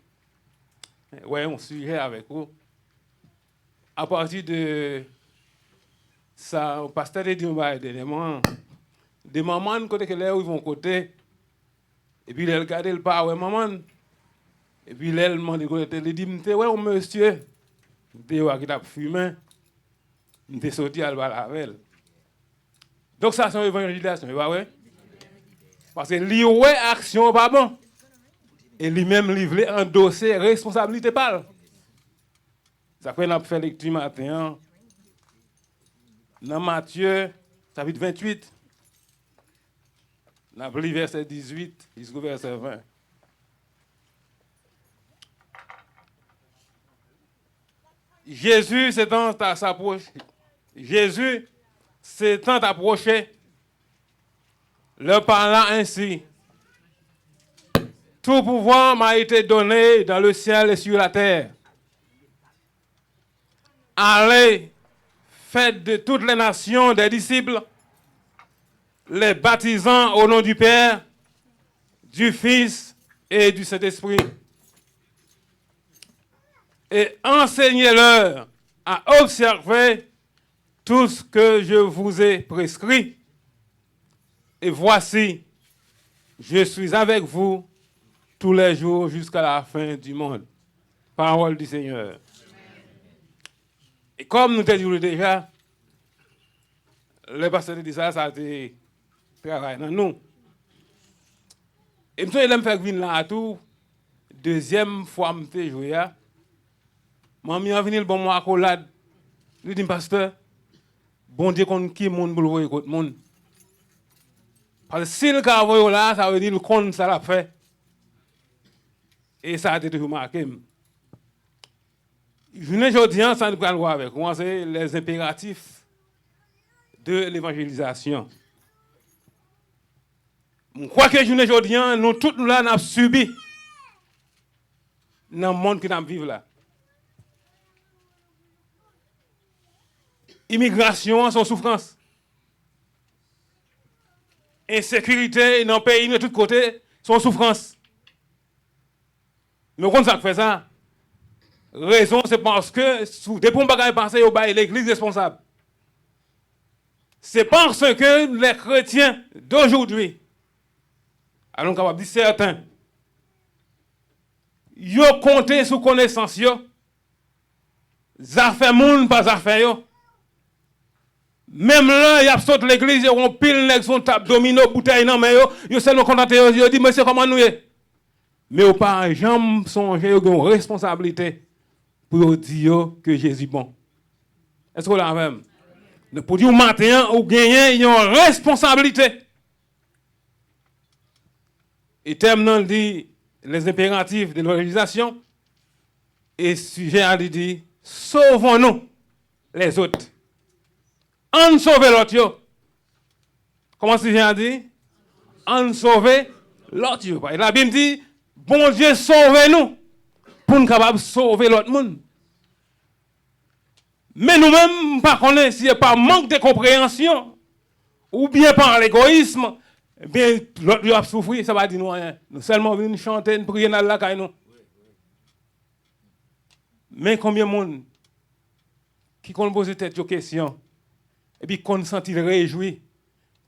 un sujet avec vous. À partir de ça, le pasteur a dit dernièrement, des mamans côté que là où ils vont côté, et puis ils regardent le pas, ouais, maman. Et puis là, il dit, ouais, monsieur, qui a fumé, il est sorti à la avec. Donc ça, c'est une évangélisation, ouais. Parce que lui, action, pas bon. Et lui-même, il voulait endosser responsabilité par. Ça fait qu'on a fait lecture matin. Dans Matthieu, chapitre 28, on a lu verset 18 jusqu'au verset 20. Jésus s'étant approché, leur parlant ainsi. Tout pouvoir m'a été donné dans le ciel et sur la terre. Allez, faites de toutes les nations des disciples, les baptisant au nom du Père, du Fils et du Saint-Esprit. Et enseignez-leur à observer tout ce que je vous ai prescrit. Et voici, je suis avec vous tous les jours jusqu'à la fin du monde. Parole du Seigneur. Et comme nous t'avons dit déjà, le pasteur dit ça, ça a été travail dans nous. Et je me fait venir là à tout. Deuxième fois que je joué, je suis venu le bon mois à accolade. Je dis, pasteur, bon Dieu, qu'on qui monde pour le voir contre monde. Parce que si le cas là, ça veut dire qu'on ça l'a fait. Et ça a été toujours marqué. Je ne dis pas ça ne peut pas voir avec moi, c'est les impératifs de l'évangélisation. Je crois que je ne dis pas, nous tous nous là, nous avons subi dans le monde que nous vivons là. Immigration, sans souffrance. Insécurité dans le pays de tous côtés, sans souffrance. Mais comment ça fait ça? Raison, c'est parce que depuis qu'on va penser au bail, l'église responsable. C'est parce que les chrétiens d'aujourd'hui, allons capable dire certains, ils ont compté sous connaissance, ça fait monde, pas ça fait yo. Même là, il y a sauté l'église, ils ont pile nèg son table domino bouteille non mais yo seulement contenté yo dit monsieur comment nous est. Mais au pas jamais songer yo une responsabilité pour dire que Jésus est bon. Est-ce que vous l'avez même? Pour dire matin ou gagner, ils ont une responsabilité. Et terminant dit les impératifs de l'organisation et sujet a dit sauvons-nous les autres. On sauve l'autre. Comment sujet a dit? On sauve l'autre. Et la Bible dit bon Dieu sauve-nous pour nous capables de sauver l'autre monde. Mais nous-mêmes, par contre, si par manque de compréhension ou bien par l'égoïsme, eh bien, l'autre a souffert, ça va dire nous rien. Nous seulement venons chanter, nous prier dans la caille. Mais combien de monde qui pose cette question et puis qu'on sentit réjoui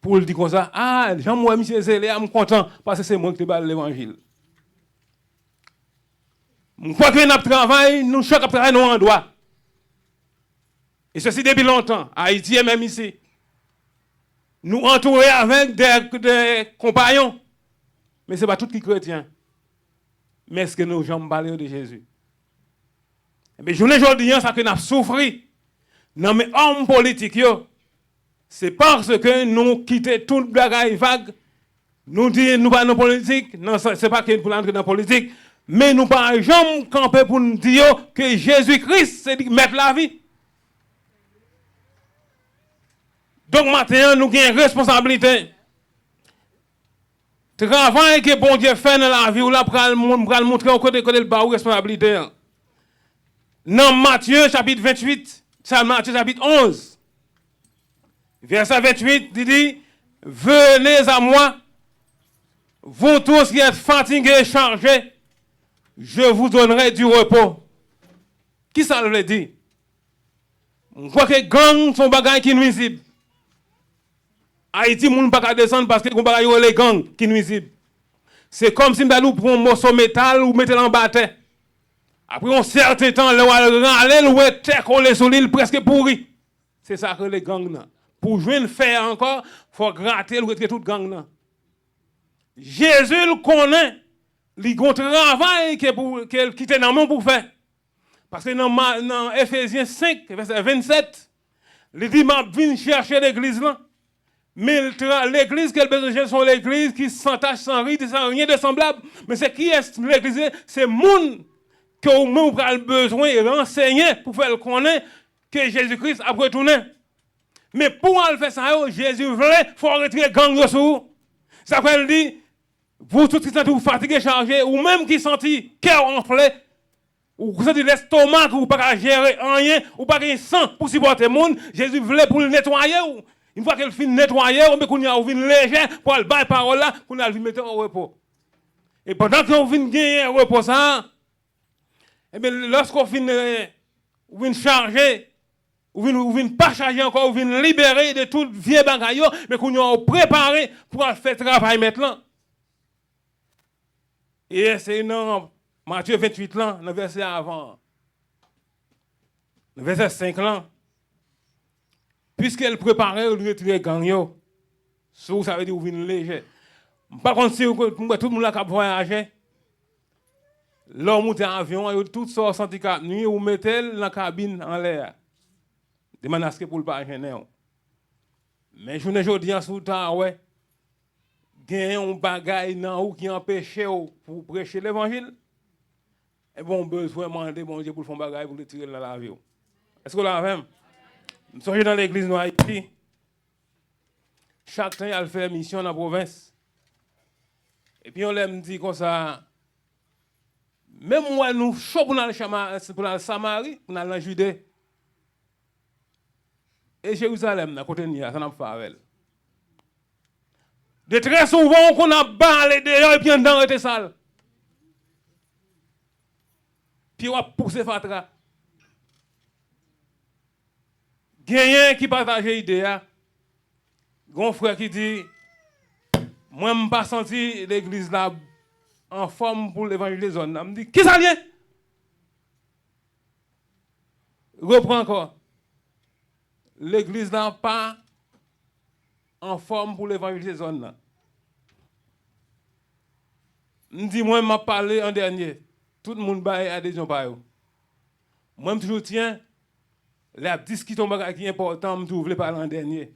pour le dire comme ça, ah, Jean-moi, monsieur Zélé, je suis content parce que c'est moi qui te parle l'évangile. Je crois que nous travaillons, nous chaque travail nous en droit. Et ceci depuis longtemps, Haïti et même ici. Nous entourons avec des compagnons. Mais ce n'est pas tout qui chrétien. Mais est-ce que nous gens parlent de Jésus? Mais je ne dis pas ça que nous avons souffert. Non, mais hommes politiques, c'est parce que nous quittons toute blague vague. Nous disons nous pas dans la politique. Non, ce n'est pas que pour entrer dans la politique. Mais nous ne pouvons jamais camper pour nous dire que Jésus-Christ, c'est mettre la vie. Donc maintenant, nous avons une responsabilité. Travail que bon Dieu fait dans la vie, ou là, pour le montrer au côté de la responsabilité. Dans Matthieu chapitre 28, Matthieu chapitre 11, verset 28, il dit, venez à moi, vous tous qui êtes fatigués et chargés, je vous donnerai du repos. Qui ça veut dire? On croit que gang sont bagages qui nuisibles. Haïti, moun pas descendre parce que on pas les gangs qui nuisibles. C'est comme si nous prend un morceau de métal ou mettez en bataille. Après un certain temps, le râler ou terre collé sur l'île presque pourri. C'est ça que les gangs là. Pour jouer une fer encore, faut gratter le retirer tout gang là. Jésus le connaît. Il a un travail qui était dans le monde pour faire. Parce que dans Ephésiens 5, verset 27, il dit, m'a venu chercher l'église là. Mais l'église qu'elle besoin de chercher, c'est l'église qui s'entache sans ride, sans rien de semblable. Mais c'est qui est l'église? C'est le monde que vous avez besoin de renseigner pour faire connaître que Jésus-Christ a retourné. Mais pour faire ça, Jésus voulait, il faut retirer le gang sur. Ça veut dire, vous tous qui sont fatigués, chargés, ou même qui sont cœur enflé, ou vous sentez l'estomac, ou pas gérer rien, ou pas de sang pour supporter le monde, Jésus voulait pour le nettoyer. Une fois qu'elle finit nettoyer, on peut a une léger pour le bail parole là, qu'on a mettre au repos. Et pendant qu'on vient gagner un repos ça, et bien lorsqu'on finit charger, Ou vient pas charger encore, ou vient libérer de tout vieux bagaille, mais qu'on a préparé pour faire travail maintenant. Et c'est dans Matthieu 28 ans, dans le verset avant. Le verset 5 ans. Puisqu'elle préparait le retirer gang, ça veut dire que vous venez léger. Par contre, si tout le monde a voyagé, l'homme monte en avion, tout sort sans handicap, nuit, ou mettez dans la cabine en l'air. De menaces pour le pas gêner. Mais je ne dis pas sous temps, ouais. Gagne un bagage dans ou qui empêche pour prêcher l'évangile. Et bon, besoin de demander bon Dieu pour faire un bagage pour le tirer dans la vie. Est-ce que vous l'avez même? Nous sommes dans l'église de Haïti. Chaque temps, il fait mission dans la province. Et puis, on l'aime dit comme ça. Même moi, nous sommes pour la Samarie, pour la Judée. Et Jérusalem, à côté de nous, ça n'a pas fait. De très souvent, qu'on a balé dehors et puis on a été sale. Puis on a poussé Fatra. Gagnant qui partage l'idée. Gon frère qui dit, moi, je n'ai pas senti l'église là en forme pour l'évangéliser. Je me dis, qui ça vient? Reprends encore. L'église n'a pas en forme pour l'évangéliser. Je me dis, moi, je m'ai parlé en dernier. Tout le monde a adhésion par eux. Moi, je toujours tiens, les disques qui est important, je voulais parler en dernier.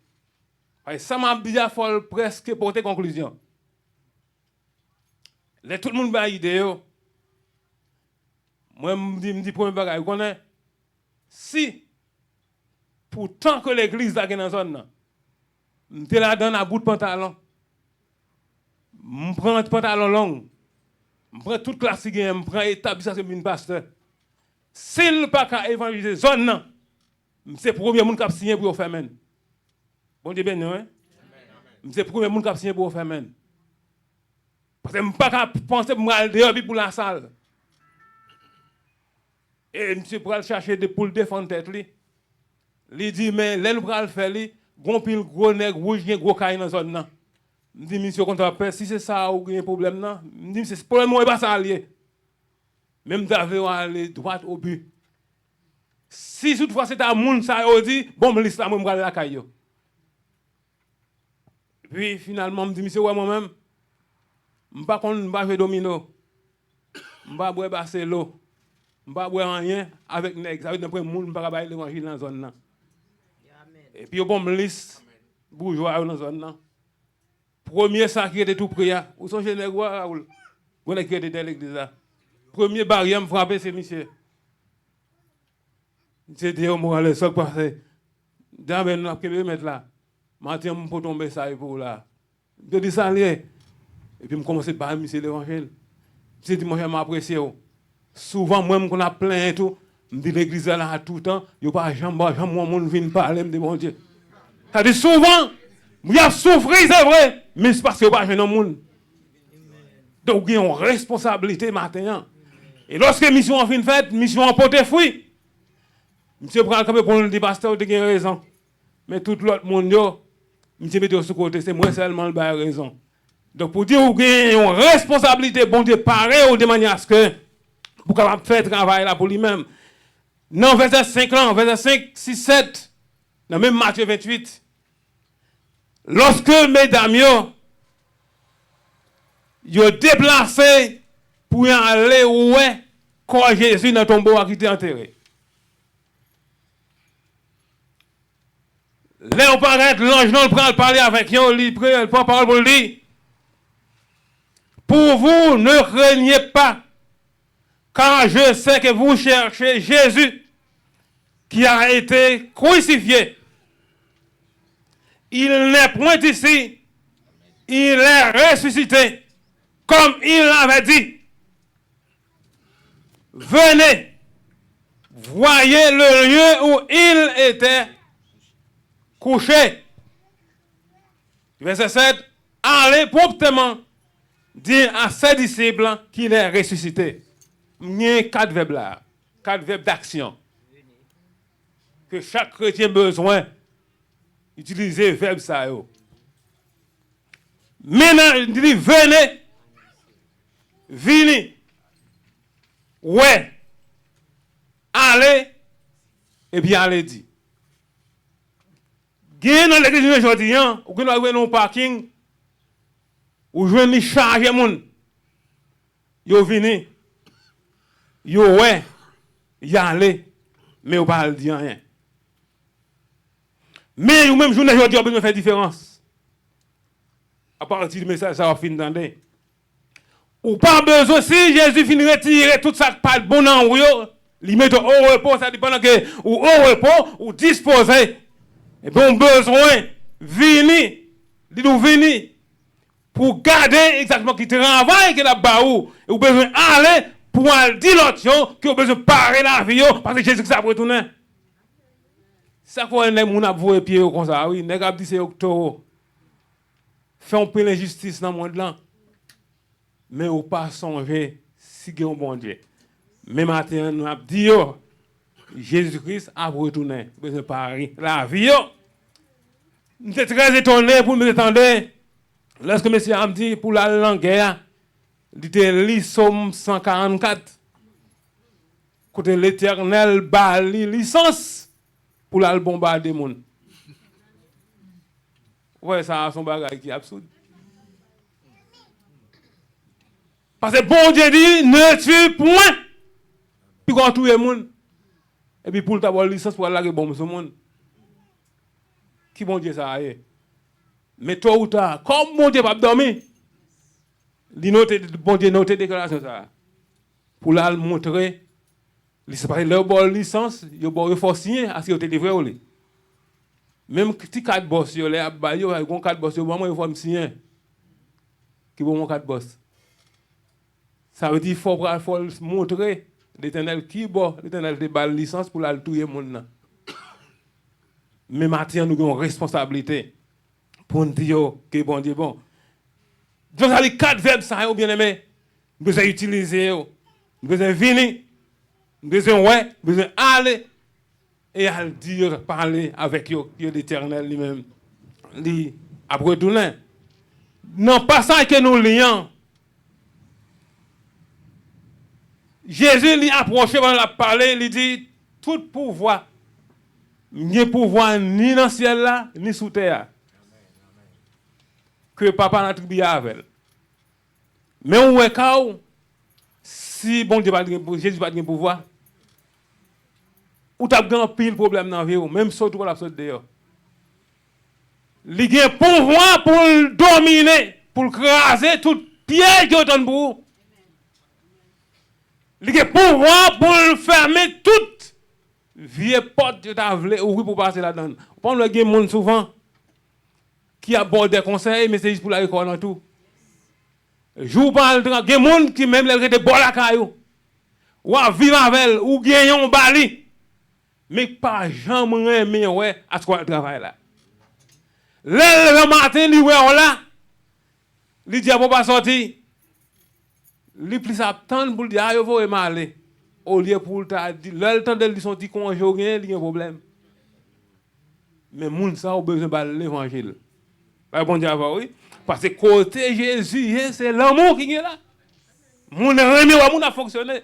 Ça m'a bien fait presque porter conclusion. Tout le monde a une idée. Moi, je me dis, premier bagage, vous connaissez? Si, pourtant que l'église est dans la zone, je suis là dans un bout de pantalon. Je prends un pantalon long. Je prends toute classe, je prends l'établissement de pasteur. S'il n'est pas qu'à évangéliser la zone, c'est le premier monde qui a signé pour faire même. Bon Dieu béni, hein? C'est le premier monde qui a signé pour faire même. Parce que je ne peux pas penser pour aller dehors pour la salle. Et je peux chercher pour le défendre tête. Il dit, mais l'aile pour le faire, gros pile, gros nègre, rouge, gros caille dans la zone. Je dis, monsieur, quand on si c'est ça ou il y a un problème, non? Je dis, c'est ce problème, il n'est pas ça allié. Même d'avoir aller droit au but. Si toutefois c'est un monde, ça a dit, bon, je liste là, je vais aller à la caille. Puis finalement, je dis, monsieur, ouais, moi-même, je ne vais pas jouer domino. Je ne vais pas boire Barcelo. Je ne vais pas boire rien avec nègre. Ça veut dire que je ne vais pas boire l'évangile dans la zone. Et puis, bon, je liste bourgeois dans la zone. Premier ça qui était tout près. Où sont les nègres, Raoul? Où est-ce qu'il était dans l'église? Premier barrière me frapper, c'est monsieur. J'ai dit, oh, moi, le sol passé. Dans le kilomètre là. Matin, je peux tomber ça pour là. Je dis ça, et puis je commence à parler, monsieur l'évangile. Je dis, moi, je m'apprécie. Souvent, moi, je a plein et tout. Je dis, l'église là, à tout le temps, il n'y a pas jamais monde vient parler, me dit, mon Dieu. Ça dit souvent, il y a souffert, c'est vrai, mais c'est parce que pas jeune monde. Donc, il y a une responsabilité maintenant. Et lorsque la mission a fait faite, mission a porté fruit. Monsieur prend le pour le dire, pasteur, il a raison. Mais tout l'autre monde, monsieur met de ce côté, c'est moi seulement qui a raison. Donc, pour dire qu'il y a une responsabilité, bon Dieu, pareil, de manière à ce que, pour qu'on faire travail là pour lui-même. Dans verset 5 là, verset 5, 6, 7, dans même Matthieu 28, lorsque mesdames, ils ont déplacé pour y aller où est quand Jésus dans le tombeau qui était enterré. Là, on paraît, l'ange non prend parler avec eux, il prend parole pour le dire. Pour vous, ne craignez pas, car je sais que vous cherchez Jésus qui a été crucifié. Il n'est point ici, il est ressuscité, comme il l'avait dit. Venez, voyez le lieu où il était couché. Verset 7. Allez promptement dire à ses disciples qu'il est ressuscité. Il y a 4 verbes là, 4 verbes d'action. que chaque chrétien a besoin d'utiliser le verbe ça. Maintenant, il dit venez, venez, ouais, allez, et bien allez dit. Gagne dans l'église aujourd'hui, ou que nous avons un parking, ou je vais charger moun. Yo vini, yo ouais, y allez, mais ou pas dire rien. Mais ou même journée aujourd'hui, on besoin faire différence. À partir du message, ça va finir d'entendre. Ou pas besoin, si Jésus finit retirer tout ça pas bon en ou yo, li met au repos, ça dépend que ou au repos ou disposer. Et bien, on besoin venir, dis-nous venir pour garder exactement qui travaille que la baou et vous besoin aller pour aller dire l'autre que vous besoin parer la vie parce que Jésus ça retourner. Ça quoi les moun a voyer pied comme ça oui, nèg a dit c'est octobre. Fait un peu l'injustice dans le monde là. Mais ou pas songer si gen bon Dieu. Mais matin nous a dit Jésus-Christ a retourné, besoin parer la vie. J'étais très étonné pour me attendre. Lorsque monsieur a dit pour la langue guerre, il était li Somme 144. Côté l'Éternel bali licence pour la bombarder monde. Ouais, ça son bagage qui est absurde. Parce que bon Dieu dit ne tue point. Puis quand tout le monde et puis pour t'avoir licence pour aller bombe sur monde. Qui bon Dieu ça est. Mais tôt ou tard, comme mon Dieu va dormir, il note, bon Dieu note déclaration ça. Pour la montrer, il se passe leur bonne licence, il faut signer à ce que tu livré ou li. Même si 4 boss, il y a 4 boss, il faut me signer. Qui bon mon 4 boss. Ça veut dire qu'il faut montrer l'Éternel qui bon, l'Éternel te balle licence pour la tuer monde. Mais maintenant nous avons une responsabilité. Pour nous dire que bon Dieu bon. Donc, ça les 4 verbes, ça, bien aimé. Nous devons utiliser, nous devons venir, nous devons ouais, nous devons aller et à dire, parler avec l'Éternel lui-même. Après tout, dans le passage que nous lions, Jésus lui approché pendant la parler, il dit tout pouvoir, ni pouvoir ni dans le ciel là, ni sous terre. Que papa n'a tribu avec. Mais on voit quand si bon Dieu pas Jésus pas de pouvoir, ou t'as grand pile problème dans la vie, même surtout pour la sorte dehors. Il a pouvoir pour dominer, pour craser tout piège qui est pour. Il a pouvoir pour fermer toute vieille porte que tu as voulu ouvrir pour passer là-dedans. On le des monde souvent qui aborde des conseils, mais c'est juste pour la école dans tout. Jour par le temps, il y a des gens qui même les de bon la caillou. Ou à vivre avec elle, ou gagner un bali. Mais pas jamais aimer ouais à ce qu'on travaille là. Le matin, il ouais là. Il dit pour pas sortir. Il plus attendre pour dire yo faut aller. Au lieu pour ta dit le temps de lui sont dit conjuguer, il y a un problème. Mais moun ça a besoin de l'évangile. Bon Dieu, oui. Parce que côté Jésus, c'est l'amour qui est là. Mon remis ou mon a fonctionné.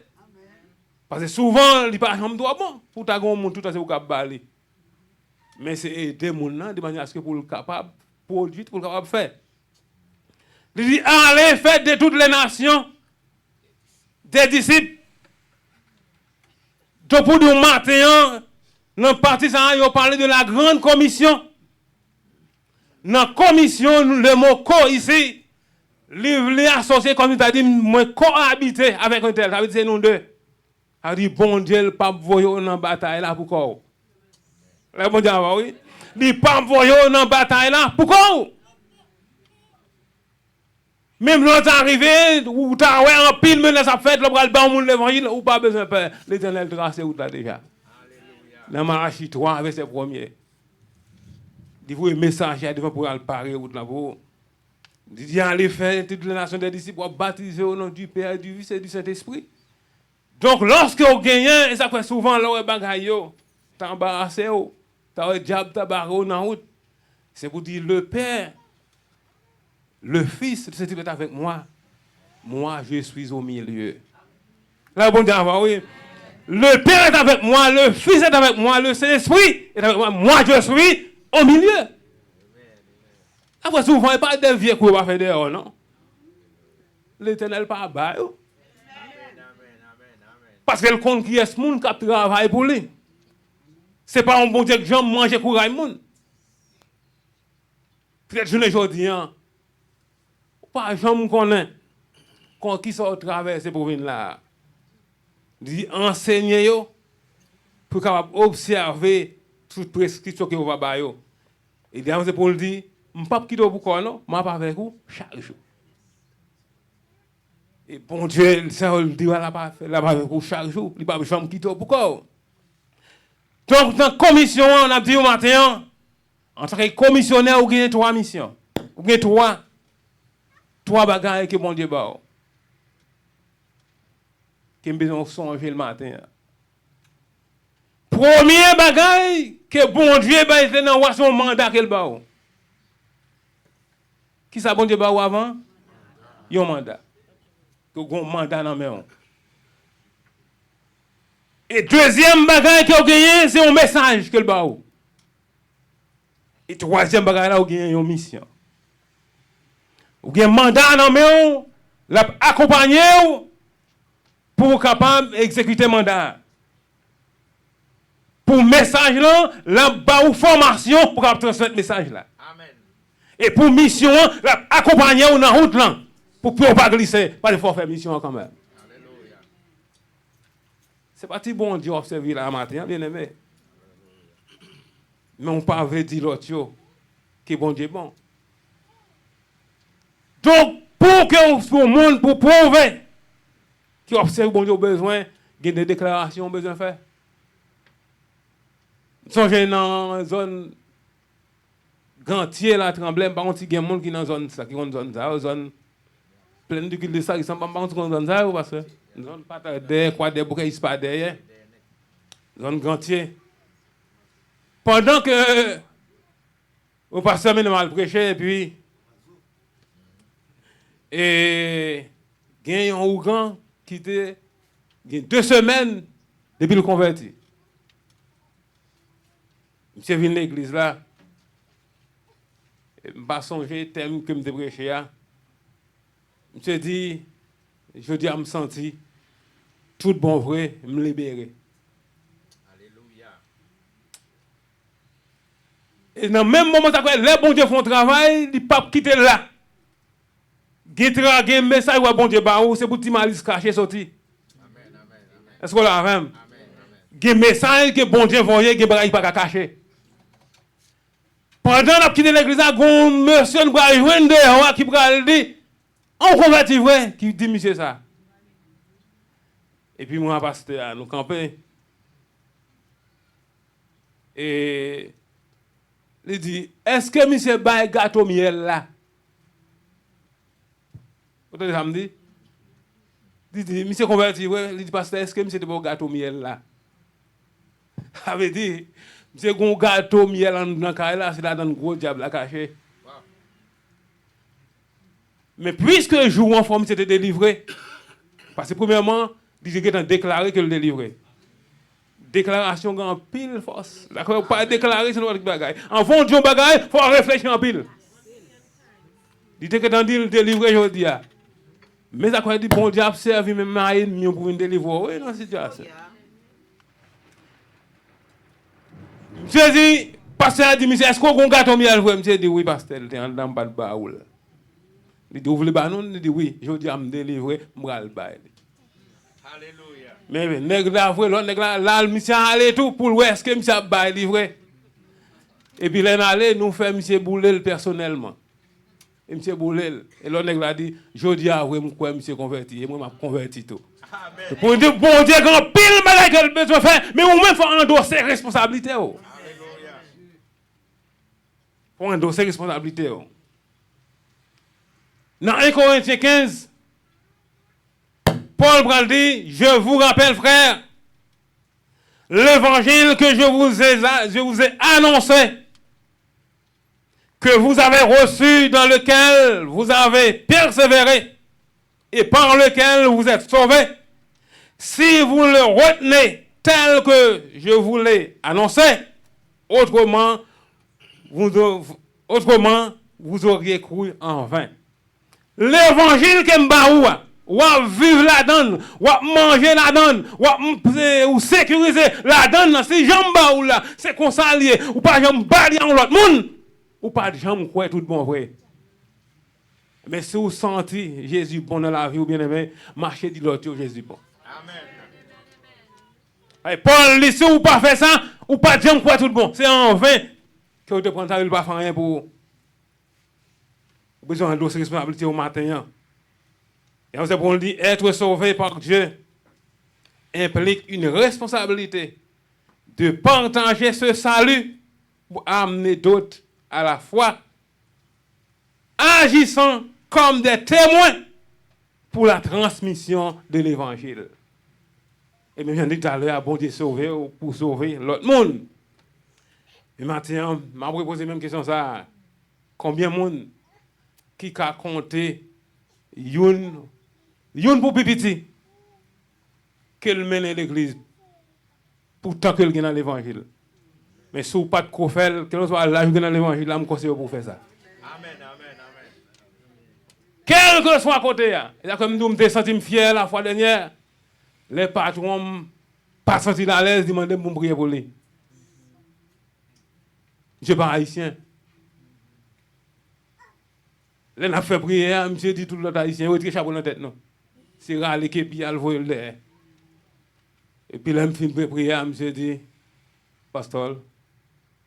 Parce que souvent, il pas jamais droit bon pour ta gon monde tout à c'est pour bali. Mais c'est aider mon là de manière à ce que pour le capable produire pour le capable faire. Il dit allez faites de toutes les nations des disciples. Donc pour nous matin, dans partie ça, ils ont parlé de la grande commission. Dans la commission, le mot co ici, les associés comme tu as dit, moi cohabiter avec un tel, ça veut dire nous deux. Ça veut dire bon Dieu, le pape voyons dans la bataille là pour quoi? Le bon Dieu, oui. Le pape voyons dans la bataille là pour quoi? Même l'autre arrivé, ou tu as un pile menace à faire, le bras le bon l'évangile, ou pas besoin de faire. L'Éternel tracé ou là déjà. Dans Malachie 3, verset 1er. Il faut un message pour aller parler ou de la boue. Il dit allez faire toutes les nations des disciples pour baptiser au nom du Père, du Fils et du Saint-Esprit. Donc lorsque vous gagnez, et ça fait souvent là bagaille t'as embarrassé, t'as le diable, t'as barré dans la route. C'est pour dire le Père, le Fils, le Saint-Esprit est avec moi. Moi, je suis au milieu. Là, bon Dieu, oui. Le Père est avec moi, le Fils est avec moi, le Saint-Esprit est avec moi. Moi, je suis au milieu. Après, souvent, il n'y a pas de vieux qui va faire dehors, non? L'Éternel pas bas. Parce qu'elle compte qui est ce monde qui travaille pour lui. Ce n'est pas un bon Dieu que j'aime manger pour le monde. Peut-être que je ne dis pas, je me connais. Quand qui sont traversés pour venir là. Dit enseigner pour capable observer toute prescription que vous va ba yo. Et bien c'est pour le dire, je pas quitter pour quoi non, moi pas avec vous chaque jour. Et bon Dieu, ça le dit là pas avec vous chaque jour, il pas jamais quitter pour quoi. Donc dans commission on a dit au matin en tant que commissionnaire vous gagnez 3 missions. Vous gagnez 3 bagages que bon Dieu ba. Qui a besoin de songer le matin. Premier bagage que bon Dieu va être dans son mandat qu'il ba. Qui ça bon Dieu ba avant? Yon mandat. Que gon mandat dans main. Et deuxième bagage que vous gagnez c'est un message qu'il ba. Et troisième bagage là vous gagnez une mission. Vous gagnez un mandat dans main, l'accompagner pour capable d'exécuter le mandat. Pour message là, là ou formation pour transmettre le message là. Amen. Et pour mission, là accompagner ou dans route là pour ne pas glisser, pas de faut faire mission quand même. Alléluia. C'est pas si bon Dieu observer là matin, bien aimé. Mais on pas veut dire l'autre que bon Dieu est bon. Donc pour que pour monde pour prouver qui observe bon Dieu besoin, il y a des déclarations besoin de faire. Songez dans la zone Gantier, la Tremblay, par contre, il y a des gens qui sont dans la zone ça, qui sont dans la zone pleine de culture ça, qui sont pas dans la zone ça, parce que zone pas derrière, quoi, des bouquets, ils ne sont pas derrière. Zone Gantier. Pendant que le pasteur m'a mal prêché, et puis, et il y a un Ougan qui était 2 semaines depuis le converti. Monsieur vient à l'église là. Je ne pas songer thème que je me prêché. Monsieur dit, je dis à me sentir tout bon vrai, me libérer. Alléluia. Et dans le même moment, les bons dieux font travail, ils ne peuvent pas quitter là. Il y a un message où bon Dieu c'est pour que tu malice caché sorti. Est-ce que vous l'avez même? Il y a un message que bon Dieu voyait, il y a un pas caché. Pendant que tu l'église, il y a un monsieur qui va joindre qui va dire, on convertit vrai, qui dit monsieur ça. Et puis moi, pasteur, nous camper. Et il dit, est-ce que monsieur bail gâteau miel là? Vous avez dit? Il dit, monsieur converti, ouais. Il dit, pasteur, est-ce que monsieur de bon gâteau miel là? avait dit, monsieur un gâteau miel dans le là, c'est là dans le gros diable là caché. Wow. Mais puisque le jour en forme, c'était délivré, parce que premièrement, il a déclaré que le délivré. Déclaration en pile force. D'accord, pas déclarer, c'est notre bagaille. En fond, Dieu bagaille, il faut réfléchir en pile. Il dit que dans le délivré, je dis, mais ça quoi dit bon Dieu observe même ma ennemi pour une délivrer. Oui, dans cette situation. Monsieur dit, pasteur a dit, monsieur, est-ce qu'on a un gâteau miel? Monsieur dit, oui, pasteur, il est en dans le baoul. Il dit, ouvre le banon, il dit, oui, je dis à me délivrer, je vais le bail. Alléluia. Mais, nègre d'avouer, l'autre nègre là, monsieur allé tout pour voir est-ce que monsieur a bail livré. Et puis, l'un allé, nous fait monsieur Boulel personnellement. Et monsieur Boulel, et l'autre nègre a dit, je dis à vous, je monsieur converti, et moi, je converti tout. Amen. Pour dire, bon Dieu, grand pile malade qu'elle besoin de faire, mais vous-même, il faut endosser les responsabilités. Oh. Alléluia. Il faut endosser les responsabilités. Oh. Dans 1 Corinthiens 15, Paul dit, je vous rappelle, frère, l'évangile que je vous ai annoncé, que vous avez reçu, dans lequel vous avez persévéré et par lequel vous êtes sauvés, si vous le retenez tel que je vous l'ai annoncé, autrement, vous auriez cru en vain. L'évangile que m'baoua, ou vivre la donne, ou manger la donne, ou sécuriser la donne, si j'en ou là, c'est qu'on s'allie, ou pas j'en bali en l'autre monde, ou pas j'en quoi tout bon vrai. Mais si vous sentez Jésus bon dans la vie, ou bien aimé, marchez dit l'autre Jésus bon. Amen. Et Paul dit, si vous pas fait ça, ou pas j'en quoi tout bon. C'est en vain que vous te prenez ça, il ne pas faire rien pour vous. Vous avez besoin de responsabilité au matin. Et on sait pour dire, être sauvé par Dieu implique une responsabilité de partager ce salut pour amener d'autres à la foi, agissant comme des témoins pour la transmission de l'évangile. Et même, j'en ai dit tout à l'heure, bon Dieu sauver ou pour sauver l'autre monde. Et maintenant, je vais poser la même question ça. Combien de monde qui a compté une pour pipiti qu'elle mène à l'église pourtant qu'elle gagne dans l'évangile. Mais si vous pas de cofel, quel soit l'âge dans l'évangile, là, je conseille pour faire ça. Amen, amen, amen. Quel que soit côté, et comme nous me senti fier la fois dernière, les patrons pas senti à l'aise, demander pour prier pour lui. Je ne suis pas haïtien. Là, on a fait prière, monsieur dit tout le haïtien, il a chapeau dans la tête, non. C'est râler qui puis il voit le. Et puis là, on fait une prière, monsieur dit, pasteur,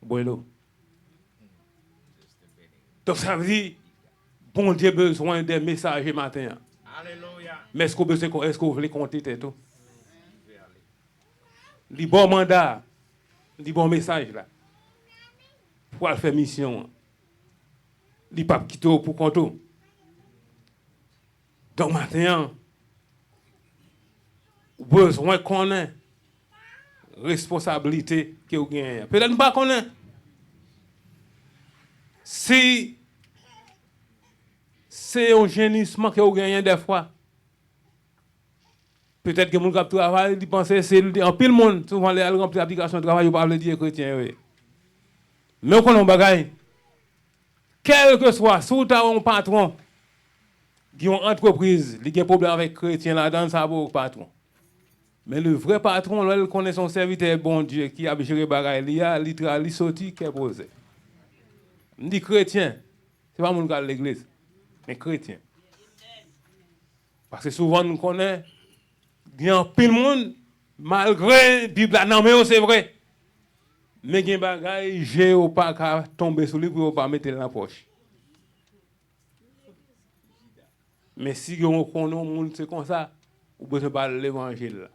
bois-l'eau. Donc ça veut dire, bon Dieu a besoin des messages matin. Alléluia. Mais est-ce que vous voulez compter tout? Les bons mandats, les bons messages là, pour faire mission. Les papes qui pour compter. Donc maintenant, besoin qu'on ait responsabilité que vous gagnez. Peut-être pas qu'on ait. Si c'est un génissement que vous gagnez des fois, peut-être que mon cap travail, il pense que c'est en pile monde, souvent les remplir l'application de travail, vous parlez de chrétien. Oui. Mais on a un bagage. Quel que soit, si vous avez un patron qui a une entreprise, qui a un problème avec les chrétiens là-dedans, ça va au patron. Mais le vrai patron, il connaît son serviteur, bon Dieu, qui a géré les bagages, il a sorti, qui est posé. Je dis chrétien, ce n'est pas mon gars de l'église, mais chrétien. Parce que souvent, nous connaissons, il y a plein de monde, malgré la Bible, non, mais c'est vrai. Mais il y a des bagages, je ne pas tomber sur lui pour ne pas mettre dans la poche. Mais si on connaît un monde, c'est comme ça, vous besoin de parler de l'évangile.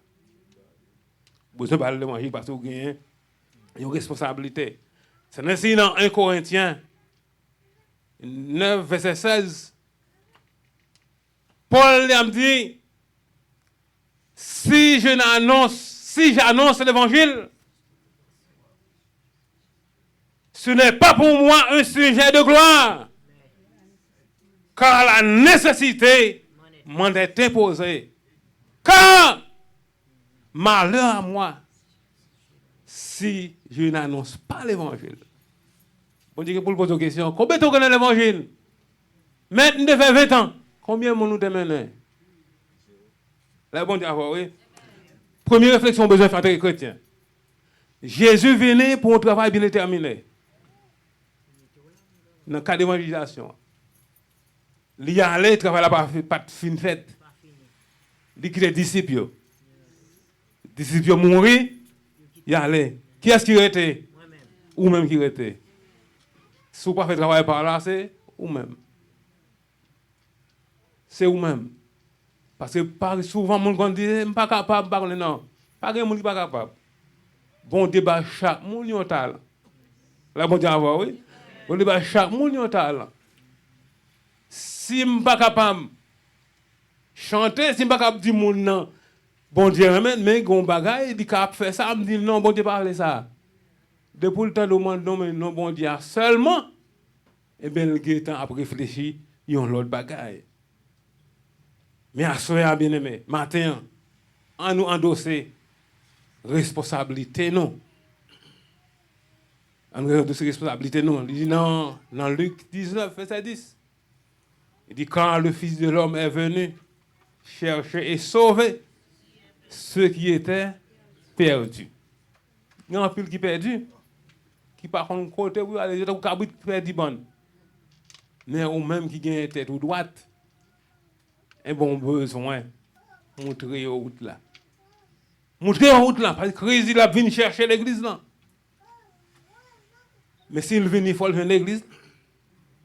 Vous besoin de parler de l'évangile parce que vous avez une responsabilité. C'est ainsi dans 1 Corinthiens 9, verset 16. Paul a dit, si j'annonce l'évangile, ce n'est pas pour moi un sujet de gloire, car la nécessité m'en est imposée. Car malheur à moi si je n'annonce pas l'évangile. On dit que pour poser une question, combien de temps connaît l'évangile? Maintenant, de fait 20 ans. Combien de nous démenons? Là, bon Dieu, oui. Première réflexion, besoin de faire les chrétiens. Jésus venait pour un travail bien déterminé. Dans le cas d'évangélisation. Il y a allé, travail là pas de fin faite. Il quitte les disciples. Les disciples mourir, il y a allé. Qui est-ce qui était? Ou même qui était? Si vous ne faites pas travail par là, c'est vous-même. C'est vous-même. Parce que souvent, les gens disent, je ne suis pas capable, non. Pas de gens qui ne sont pas capables. Bon débat, chaque monde a un talent. Là, bon Dieu, oui. Bon débat, chaque monde a un talent. Si je ne suis pas capable de chanter, si je ne suis pas capable de dire non, Bon Dieu ramène, mais gon bagay, il cap faire ça, me dit non, bon Dieu parler ça. Depuis le temps de non, mais non, bon Dieu seulement, et bien le temps a réfléchi, il y a l'autre bagay. Mais à soi, bien aimé, matin, on nous endosser responsabilité, non. On nous endosser responsabilité, non. Il dit non, dans Luc 19, verset 10. Il dit quand le Fils de l'homme est venu chercher et sauver ceux qui étaient perdus. Il y a un pile qui est perdu, qui par contre côté où aller au cabrit perdu bon. Mais ou même qui gagne tête ou droite, un bon besoin montrer aux route là. Montrer en route là parce que Christ il a venu chercher l'église là. Mais s'il vient il faut le venir l'église.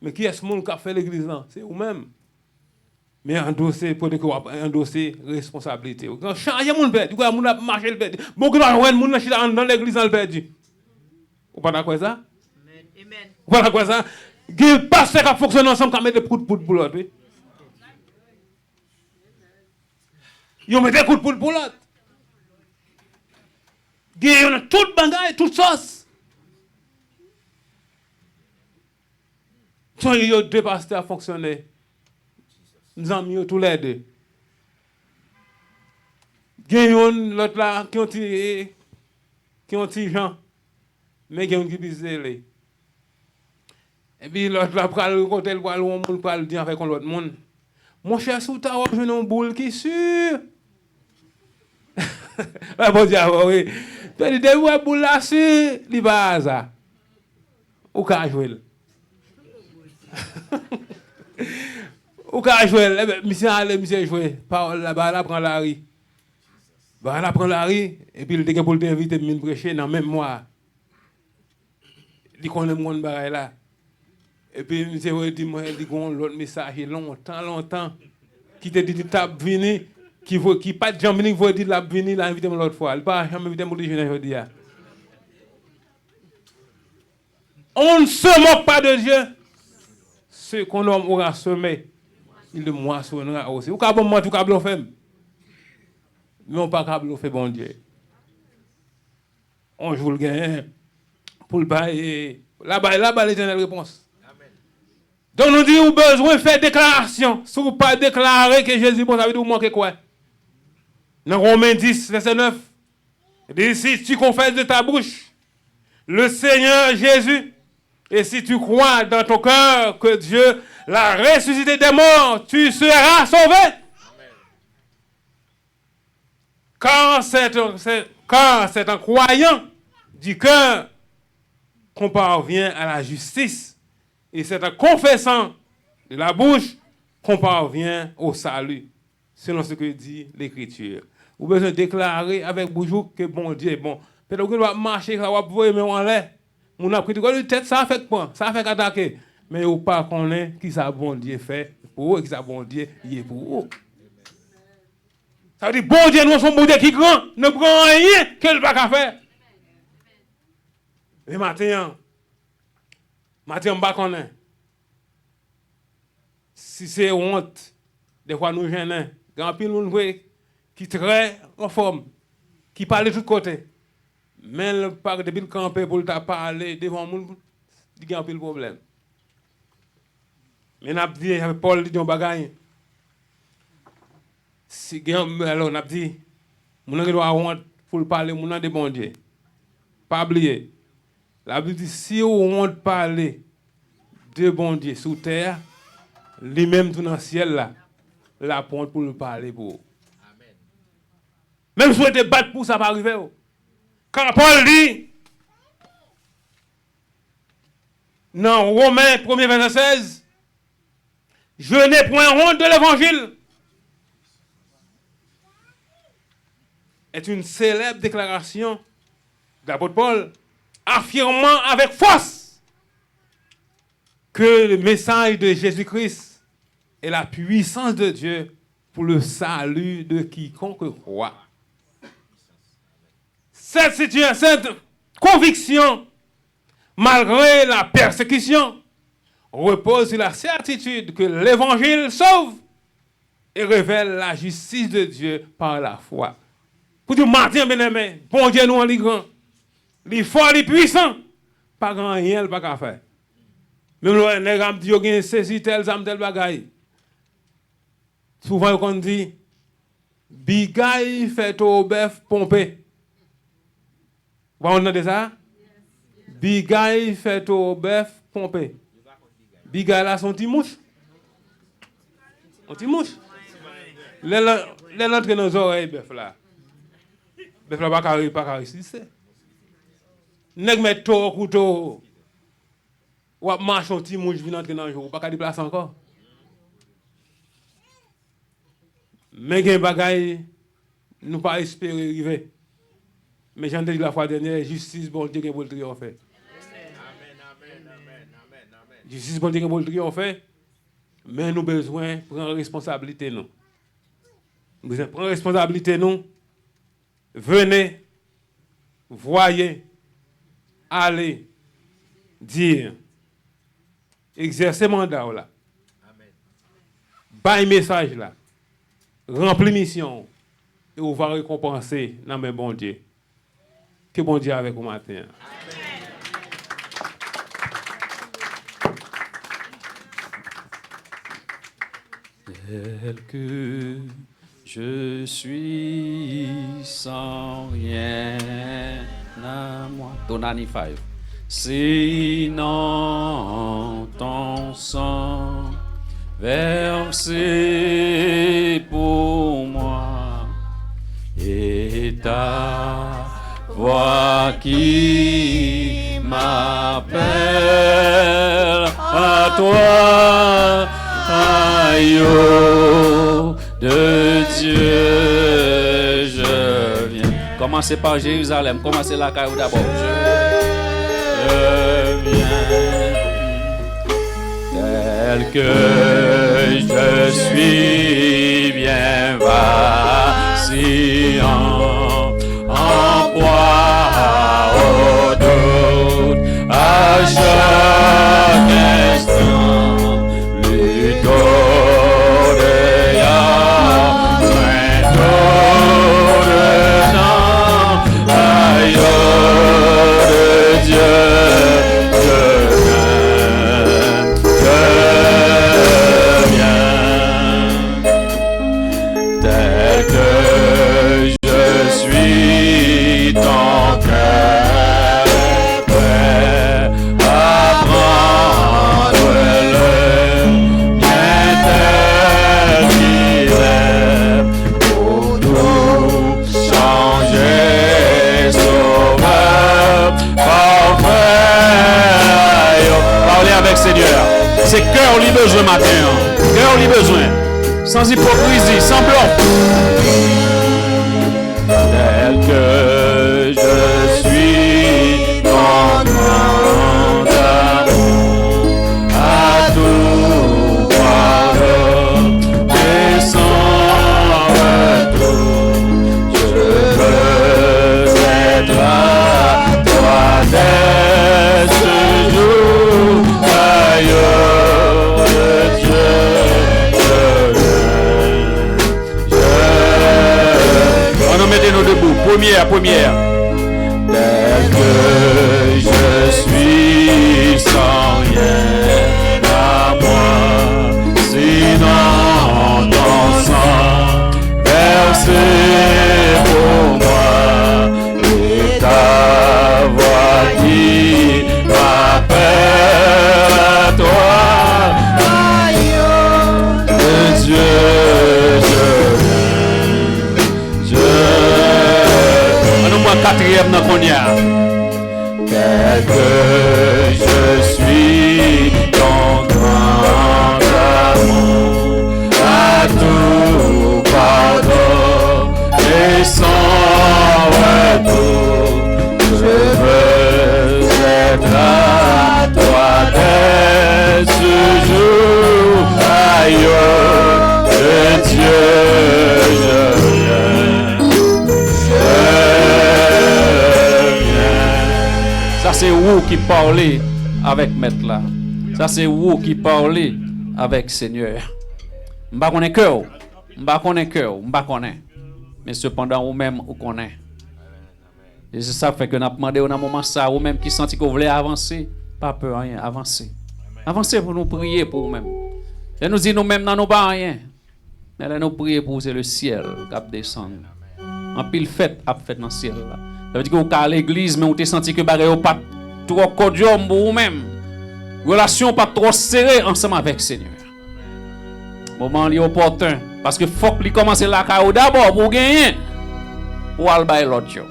Mais qui est-ce monde qui a fait l'église là? C'est vous-même. Mais endosser pour que endosser responsabilité. Quand changer mon père, du coup mon a marché le perdu. Beaucoup de monde dans l'église dans le perdu. Vous pas d'accord ça? Amen. Vous pas d'accord ça? Les pasteurs qui fonctionnent ensemble qui mettent des coups de poudre pour l'autre. Ils mettent des coups de poudre pour l'autre. Ils ont toute bagaille, toute sauce. Il y a deux pasteurs qui fonctionnent. Nous avons tous les deux. Il y a l'autre là qui ont tiré gens, mais il y a qui pisent. Et puis l'autre là, pour le côté, le monde pour le dire avec l'autre monde. Mon cher Souta, je n'ai une boule qui est sûre. Ah bon Dieu, oui. Tu as dit, de boule là sûre, il va à ça. Ou qu'à jouer. Ou qu'à jouer, monsieur allez, monsieur jouer. Parole là-bas, là, prend la rue. Bah, là, prend la rue, et puis il était pour t'inviter à prêcher dans le même mois. Il connaît mon bagage là. Et puis, monsieur dit, moi, il dit, l'autre message, longtemps, qui te dit, tu as venu, qui pas de jambe, qui veut dire, la venu, l'a invité l'autre fois. Il pas jamais invité mon déjeuner aujourd'hui. On ne se moque pas de Dieu. Ce qu'on aura semé, il le moissonnera aussi. Ou bon mentir, ou bon faire. Mais on pas capable faire bon Dieu. On joue le gain pour le bail. Là-bas, l'éternelle réponse. Donc nous disons besoin de faire déclaration. Si vous ne pas déclarer que Jésus bon, ça veut dire vous manquez quoi? Dans Romains 10, verset 9. Il dit si tu confesses de ta bouche le Seigneur Jésus, et si tu crois dans ton cœur que Dieu l'a ressuscité des morts, tu seras sauvé. Amen. Quand c'est en croyant du cœur qu'on parvient à la justice, et c'est en confessant de la bouche qu'on parvient au salut, selon ce que dit l'Écriture. Vous avez besoin de déclarer avec bouche que bon Dieu est bon. Peut-être que vous va marcher, ça va pouvoir mais en l'air. Mon a pris de tête, ça fait quoi? Ça fait attaquer. Mais vous pas connaître qui ça bon Dieu fait pour eux, qui ça bon Dieu y est pour eux. Ça veut dire bon Dieu, nous sommes bon Dieu qui grand, ne prend rien qu'il va pas faire. Et matin, on pas connaître. Si c'est honte, des fois nous gênons. Grand pile nous qui très en forme, qui parle de tous côtés. Mais le parc de Bill Campé pour te parler devant le monde, il y a un peu problème. Mais on a dit, Paul dit un bagage. Si alors on a dit, on a honte pour parler, on a des bons dieux. Pas oublier. La Bible dit, si on honte parler de bon Dieu sous terre, lui-même tout dans le ciel là, la ponte pour le parler pour. Amen. Même si vous êtes battu pour ça, pas arriver. Quand Paul dit, dans Romains 1er verset 16, je n'ai point honte de l'évangile. Est une célèbre déclaration de l'apôtre Paul, affirmant avec force que le message de Jésus-Christ est la puissance de Dieu pour le salut de quiconque croit. Cette conviction, malgré la persécution, repose sur la certitude que l'évangile sauve et révèle la justice de Dieu par la foi. Pour dire matin, bien aimé, bon Dieu nous en li grand. Li fort, li puissant. Pas grand rien, pas qu'à faire. Même le nèg am dit yo gen ceci tel bagaille. Souvent on dit bigay fait au bœuf pompé. Vous entendez ça? Bigay fait au bœuf pompé. Bigay là son petit mouche. Un petit mouche. Les l'entrée dans les oreilles bœuf là. Bœuf là pas résister. Nèg met to couteau. Ou marche un petit mouche vient entrer dans le jour, pas qu'à déplacer encore. Mais gen bagay nous pas espérer arriver. Mais j'en ai dit la fois dernière, justice bon Dieu qui va le triompher. Justice bon Dieu qui va le triompher. Mais nous besoin prendre responsabilité nous. Nous besoin prendre responsabilité nous. Venez, voyez, allez, dire, exercer mandat là. Bail message là. Remplir mission. Et on va récompenser dans mes bon Dieu. Que bon Dieu avec vous matin. Tel que je suis sans rien à moi. Tonani 5. Sinon ton sang versé pour moi et ta voix qui m'appelle à toi, agneau de Dieu, je viens. Commencez par Jérusalem, commencez la caille d'abord. Je viens tel que je suis bien vacillant en proie au doute à chaque instant, plutôt de y'a, plutôt de temps, aïeux de Dieu. C'est cœur lui besoin matin. Cœur lui besoin. Sans hypocrisie, sans blanc. Tel que je suis ton grand amour, à tout pardon et sans retour, je veux être à toi dès ce jour. Mettez-nous debout, première. Tel que je suis sans rien à moi, sinon ton sang versé pour moi, et ta voix qui m'appelle à toi, de Dieu. Quatrième dans qu'on y a. Tel que je suis ton grand amour, à tout pardon et sans retour, je veux être à toi dès ce jour, aïeux de Dieu, je Ça c'est vous qui parlez avec maître là. Ça c'est vous qui parlez avec Seigneur. M'ba connaît cœur, m'ba connaît cœur, m'ba connaît. Mais cependant, vous-même, vous connaissez. Et c'est ça fait que nous avons demandé dans un moment ça, vous-même qui senti que vous voulez avancer, pas peur, rien, avancez. Avancez pour nous prier pour vous-même. Et nous dit nous-mêmes, nous n'avons pas rien. Mais là, nous prions pour c'est le ciel qui descend. En pile fête, a fait dans le ciel. Là. Ça veut dire que vous êtes à l'église, mais vous avez senti que vous n'avez pas trop cordial pour vous-même. Relation pas trop serrée ensemble avec le Seigneur. Moment li opportun. Parce que faut que commence la caille d'abord pour gagner. Pour aller l'autre.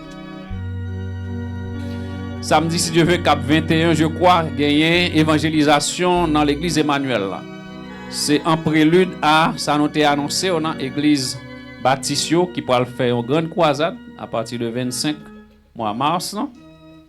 Samedi, si Dieu veut, cap 21, je crois, gagner évangélisation dans l'église Emmanuel. C'est un prélude à ça nous été annoncé dans l'église Baptistio qui pourra faire une grande croisade à partir du 25 mois mars. Non?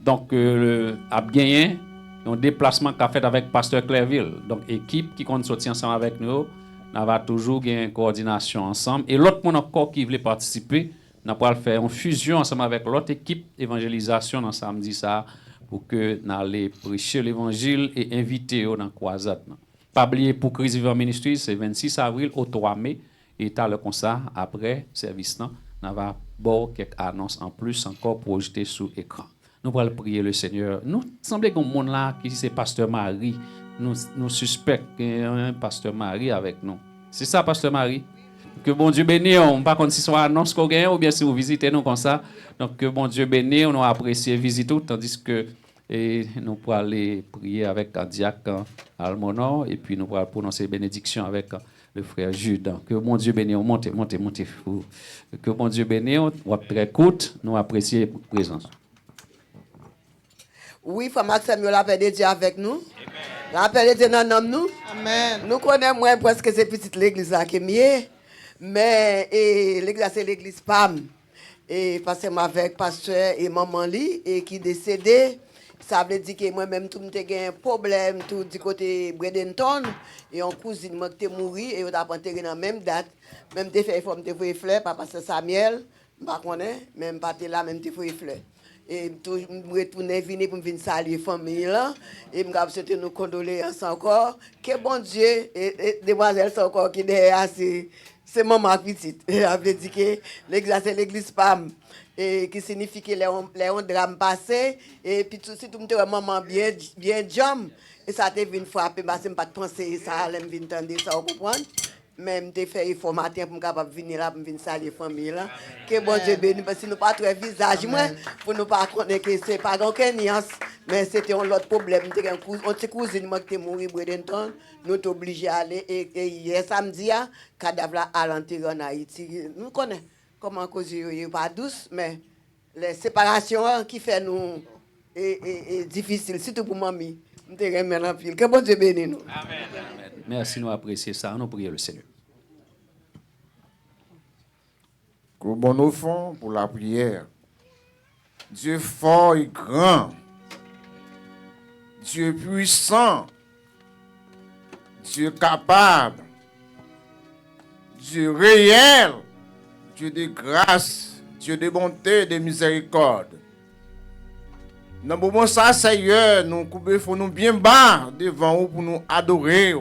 Donc, a gagné un déplacement qu'a fait avec Pasteur Clairville. Donc, équipe qui compte sortir ensemble avec nous, on va toujours gagner une coordination ensemble. Et l'autre monde encore qui voulait participer, on va faire une fusion ensemble avec l'autre équipe d'évangélisation dans samedi ça pour que nous allions prêcher l'évangile et inviter dans la croisade. Pas oublier pour Christ Vivant Ministries, c'est 26 avril au 3 mai. Et t'as le concert après service, on va avoir quelques annonces en plus encore projetées sur l'écran. Nous allons prier le Seigneur. Nous semble que monde là qui c'est Pasteur Marie. Nous suspectons qu'il y a un Pasteur Marie avec nous. C'est ça, Pasteur Marie? Que bon Dieu bénisse. On ne pas si c'est une annonce qu'on gagne ou bien si vous visitez nous comme ça. Donc que bon Dieu bénisse. On a apprécié visiter tandis que nous pourrons aller prier avec un diacre Almonor et puis nous pourrons prononcer bénédiction avec le frère Jude. Que bon Dieu bénisse. Montez. Que bon Dieu bénisse. On va très courte. Nous apprécions votre présence. Oui, frère Maxime, la paix de Dieu avec nous. La paix de Dieu dans nos nous. Amen. Nous connaissons moins presque ces petites l'église là qui est mieux. Mais l'église c'est l'église PAM. Et parce que avec pasteur et maman li et qui décédé, ça veut dire que moi-même tout m'te gain un problème tout du côté Bradenton et en cousine moi qui mouru et on a enterré dans même date, même te fait forme te voyer fleur papa Samuel, pas connaît, même pas là même te voyer fleur. Et tout retourner venir pour venir saluer famille là et me souhaiter nous condoléances encore que bon Dieu et demoiselle sont encore qui derrière c'est maman petite. Ça veut dire que l'église c'est l'église PAM et qui signifie que les drame passé et puis tout si tout me maman bien jam et ça te vient frapper parce que pas penser ça allait me venir entendre ça comprendre. Même te fait effort matin pour capable venir là pour venir saluer famille là que bon Dieu bénisse parce que nous pas très visage moi pour nous pas connaître que c'est pas aucune nuance mais c'était un autre problème un petit cousine moi qui est mort Bradenton nous t'es obligé à aller et hier samedi cadavre à l'enterrer en Haïti nous connaissons comment cause est pas douce mais les séparations qui fait nous est difficile surtout pour mamie nous te remercions en pile que bon Dieu bénisse nous. Amen. Merci, nous apprécions ça. Nous prions le Seigneur. Que bon offrant pour la prière. Dieu fort et grand. Dieu puissant. Dieu capable. Dieu réel. Dieu de grâce. Dieu de bonté, de miséricorde. Dans le moment ça, Seigneur, nous faut nous bien bas devant vous pour nous adorer.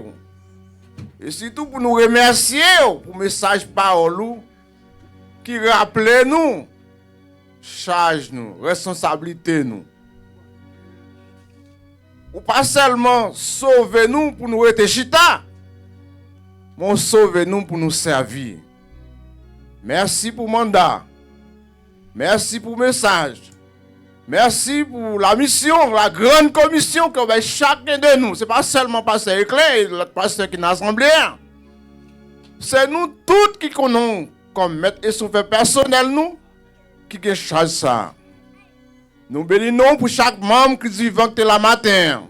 Et surtout pour nous remercier pour le message parole qui rappelle nous, charge nous, responsabilité nous. Ou pas seulement sauver nous pour nous être chita, mais sauver nous pour nous servir. Merci pour le mandat. Merci pour le message. Merci pour la mission, la grande commission que va chacun de nous. Ce n'est pas seulement pasteur Éclair, le pasteur qui est assemblé. C'est nous tous qui connaissons comme maître et sauveur personnel nous qui avons charge ça. Nous bénissons pour chaque membre qui vivant la matin.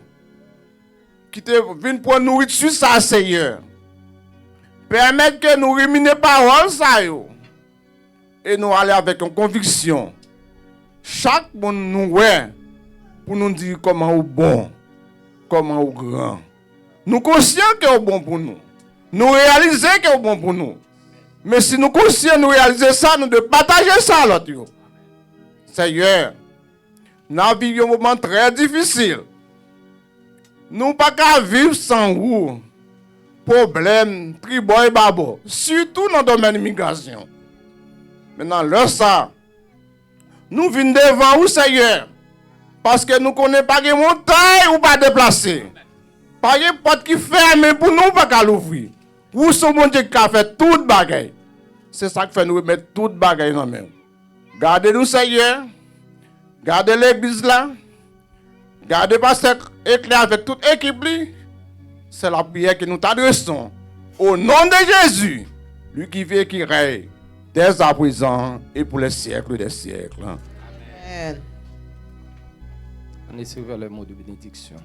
Qui vient pour nourriture ça, Seigneur. Permettre que nous ruminer parole ça et nous aller avec une conviction. Chaque monde nous ouais pour nous dire comment au bon, comment au grand. Nous conscients que est bon pour nous. Nous réaliser que est bon pour nous. Mais si nous conscients nous réaliser ça, nous devons partager ça à l'autre. Seigneur, nous vivons un moment très difficile. Nous ne pouvons pas vivre sans vous. Problème, tribord et babo. Surtout dans le domaine de l'immigration. Maintenant, là, ça, nous venons devant vous, Seigneur. Parce que nous ne connaissons pas de montagne ou pas déplacer. Pas de porte qui ferme pour nous, pas qu'à l'ouvrir. Vous sommes bon Dieu qui a fait toute bagaille. C'est ça qui fait nous mettre toute bagaille dans la main. Gardez-nous, Seigneur. Gardez l'église là. Gardez pasteur éclair avec toute équipe. C'est la prière que nous t'adressons. Au nom de Jésus, lui qui vit et qui règne, dès à présent et pour les siècles des siècles. Amen. On est vers le mot de bénédiction.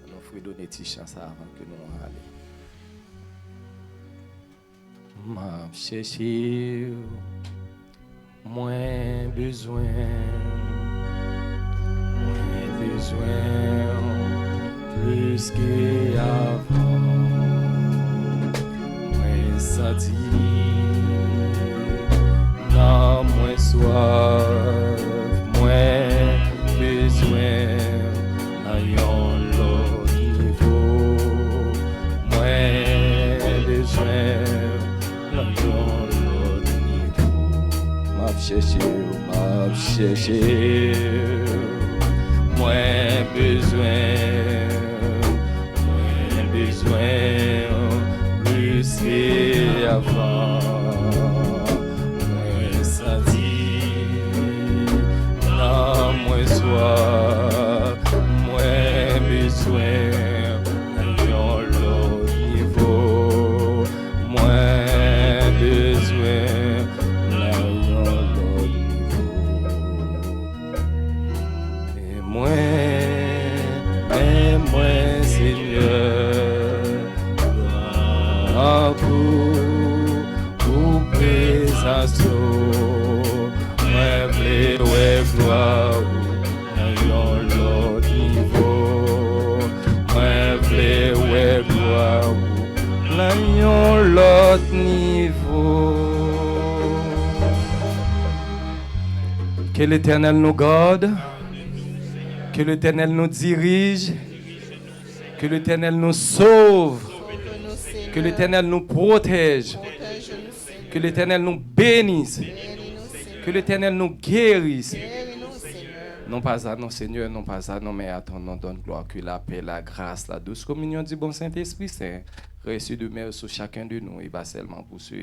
On offre donner une chance avant que nous allions. M'a cherché, moins besoin, plus qu'avant. Moins senti, non moins soif, moins besoin, ayant l'autre niveau, moins besoin. M'a cherché, moins besoin, plus qu'avant, moins senti, non moins soif, moins besoin, ayant l'autre niveau, moins besoin. Moi, Seigneur, pour présence, moi, gloire, dans l'autre niveau, moi, gloire, dans l'autre niveau. Que l'Éternel nous garde. Que l'Éternel nous dirige, que l'Éternel nous sauve, que l'Éternel nous protège, que l'Éternel nous bénisse, que l'Éternel nous guérisse. Non pas à non Seigneur, non pas à non, mais à ton nom donne gloire, que la paix, la grâce, la douce communion du bon Saint-Esprit Saint reçu de mer sur chacun de nous, et pas seulement pour ce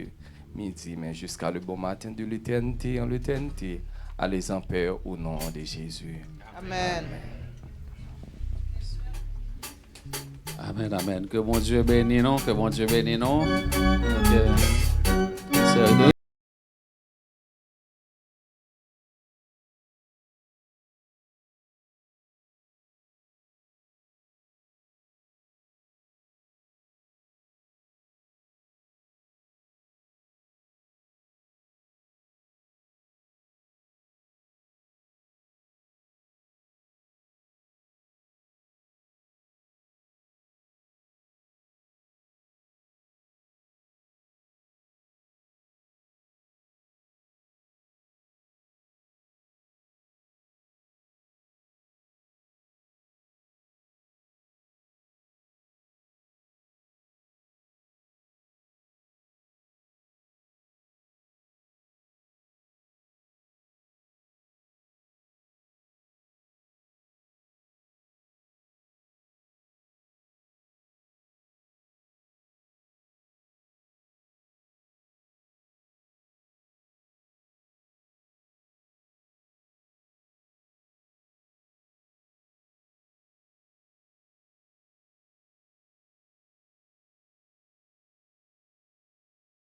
midi, mais jusqu'à le bon matin de l'éternité en l'éternité. Allez en paix au nom de Jésus. Amen. Amen, amen. Que bon Dieu bénisse nous, que bon Dieu bénisse nous.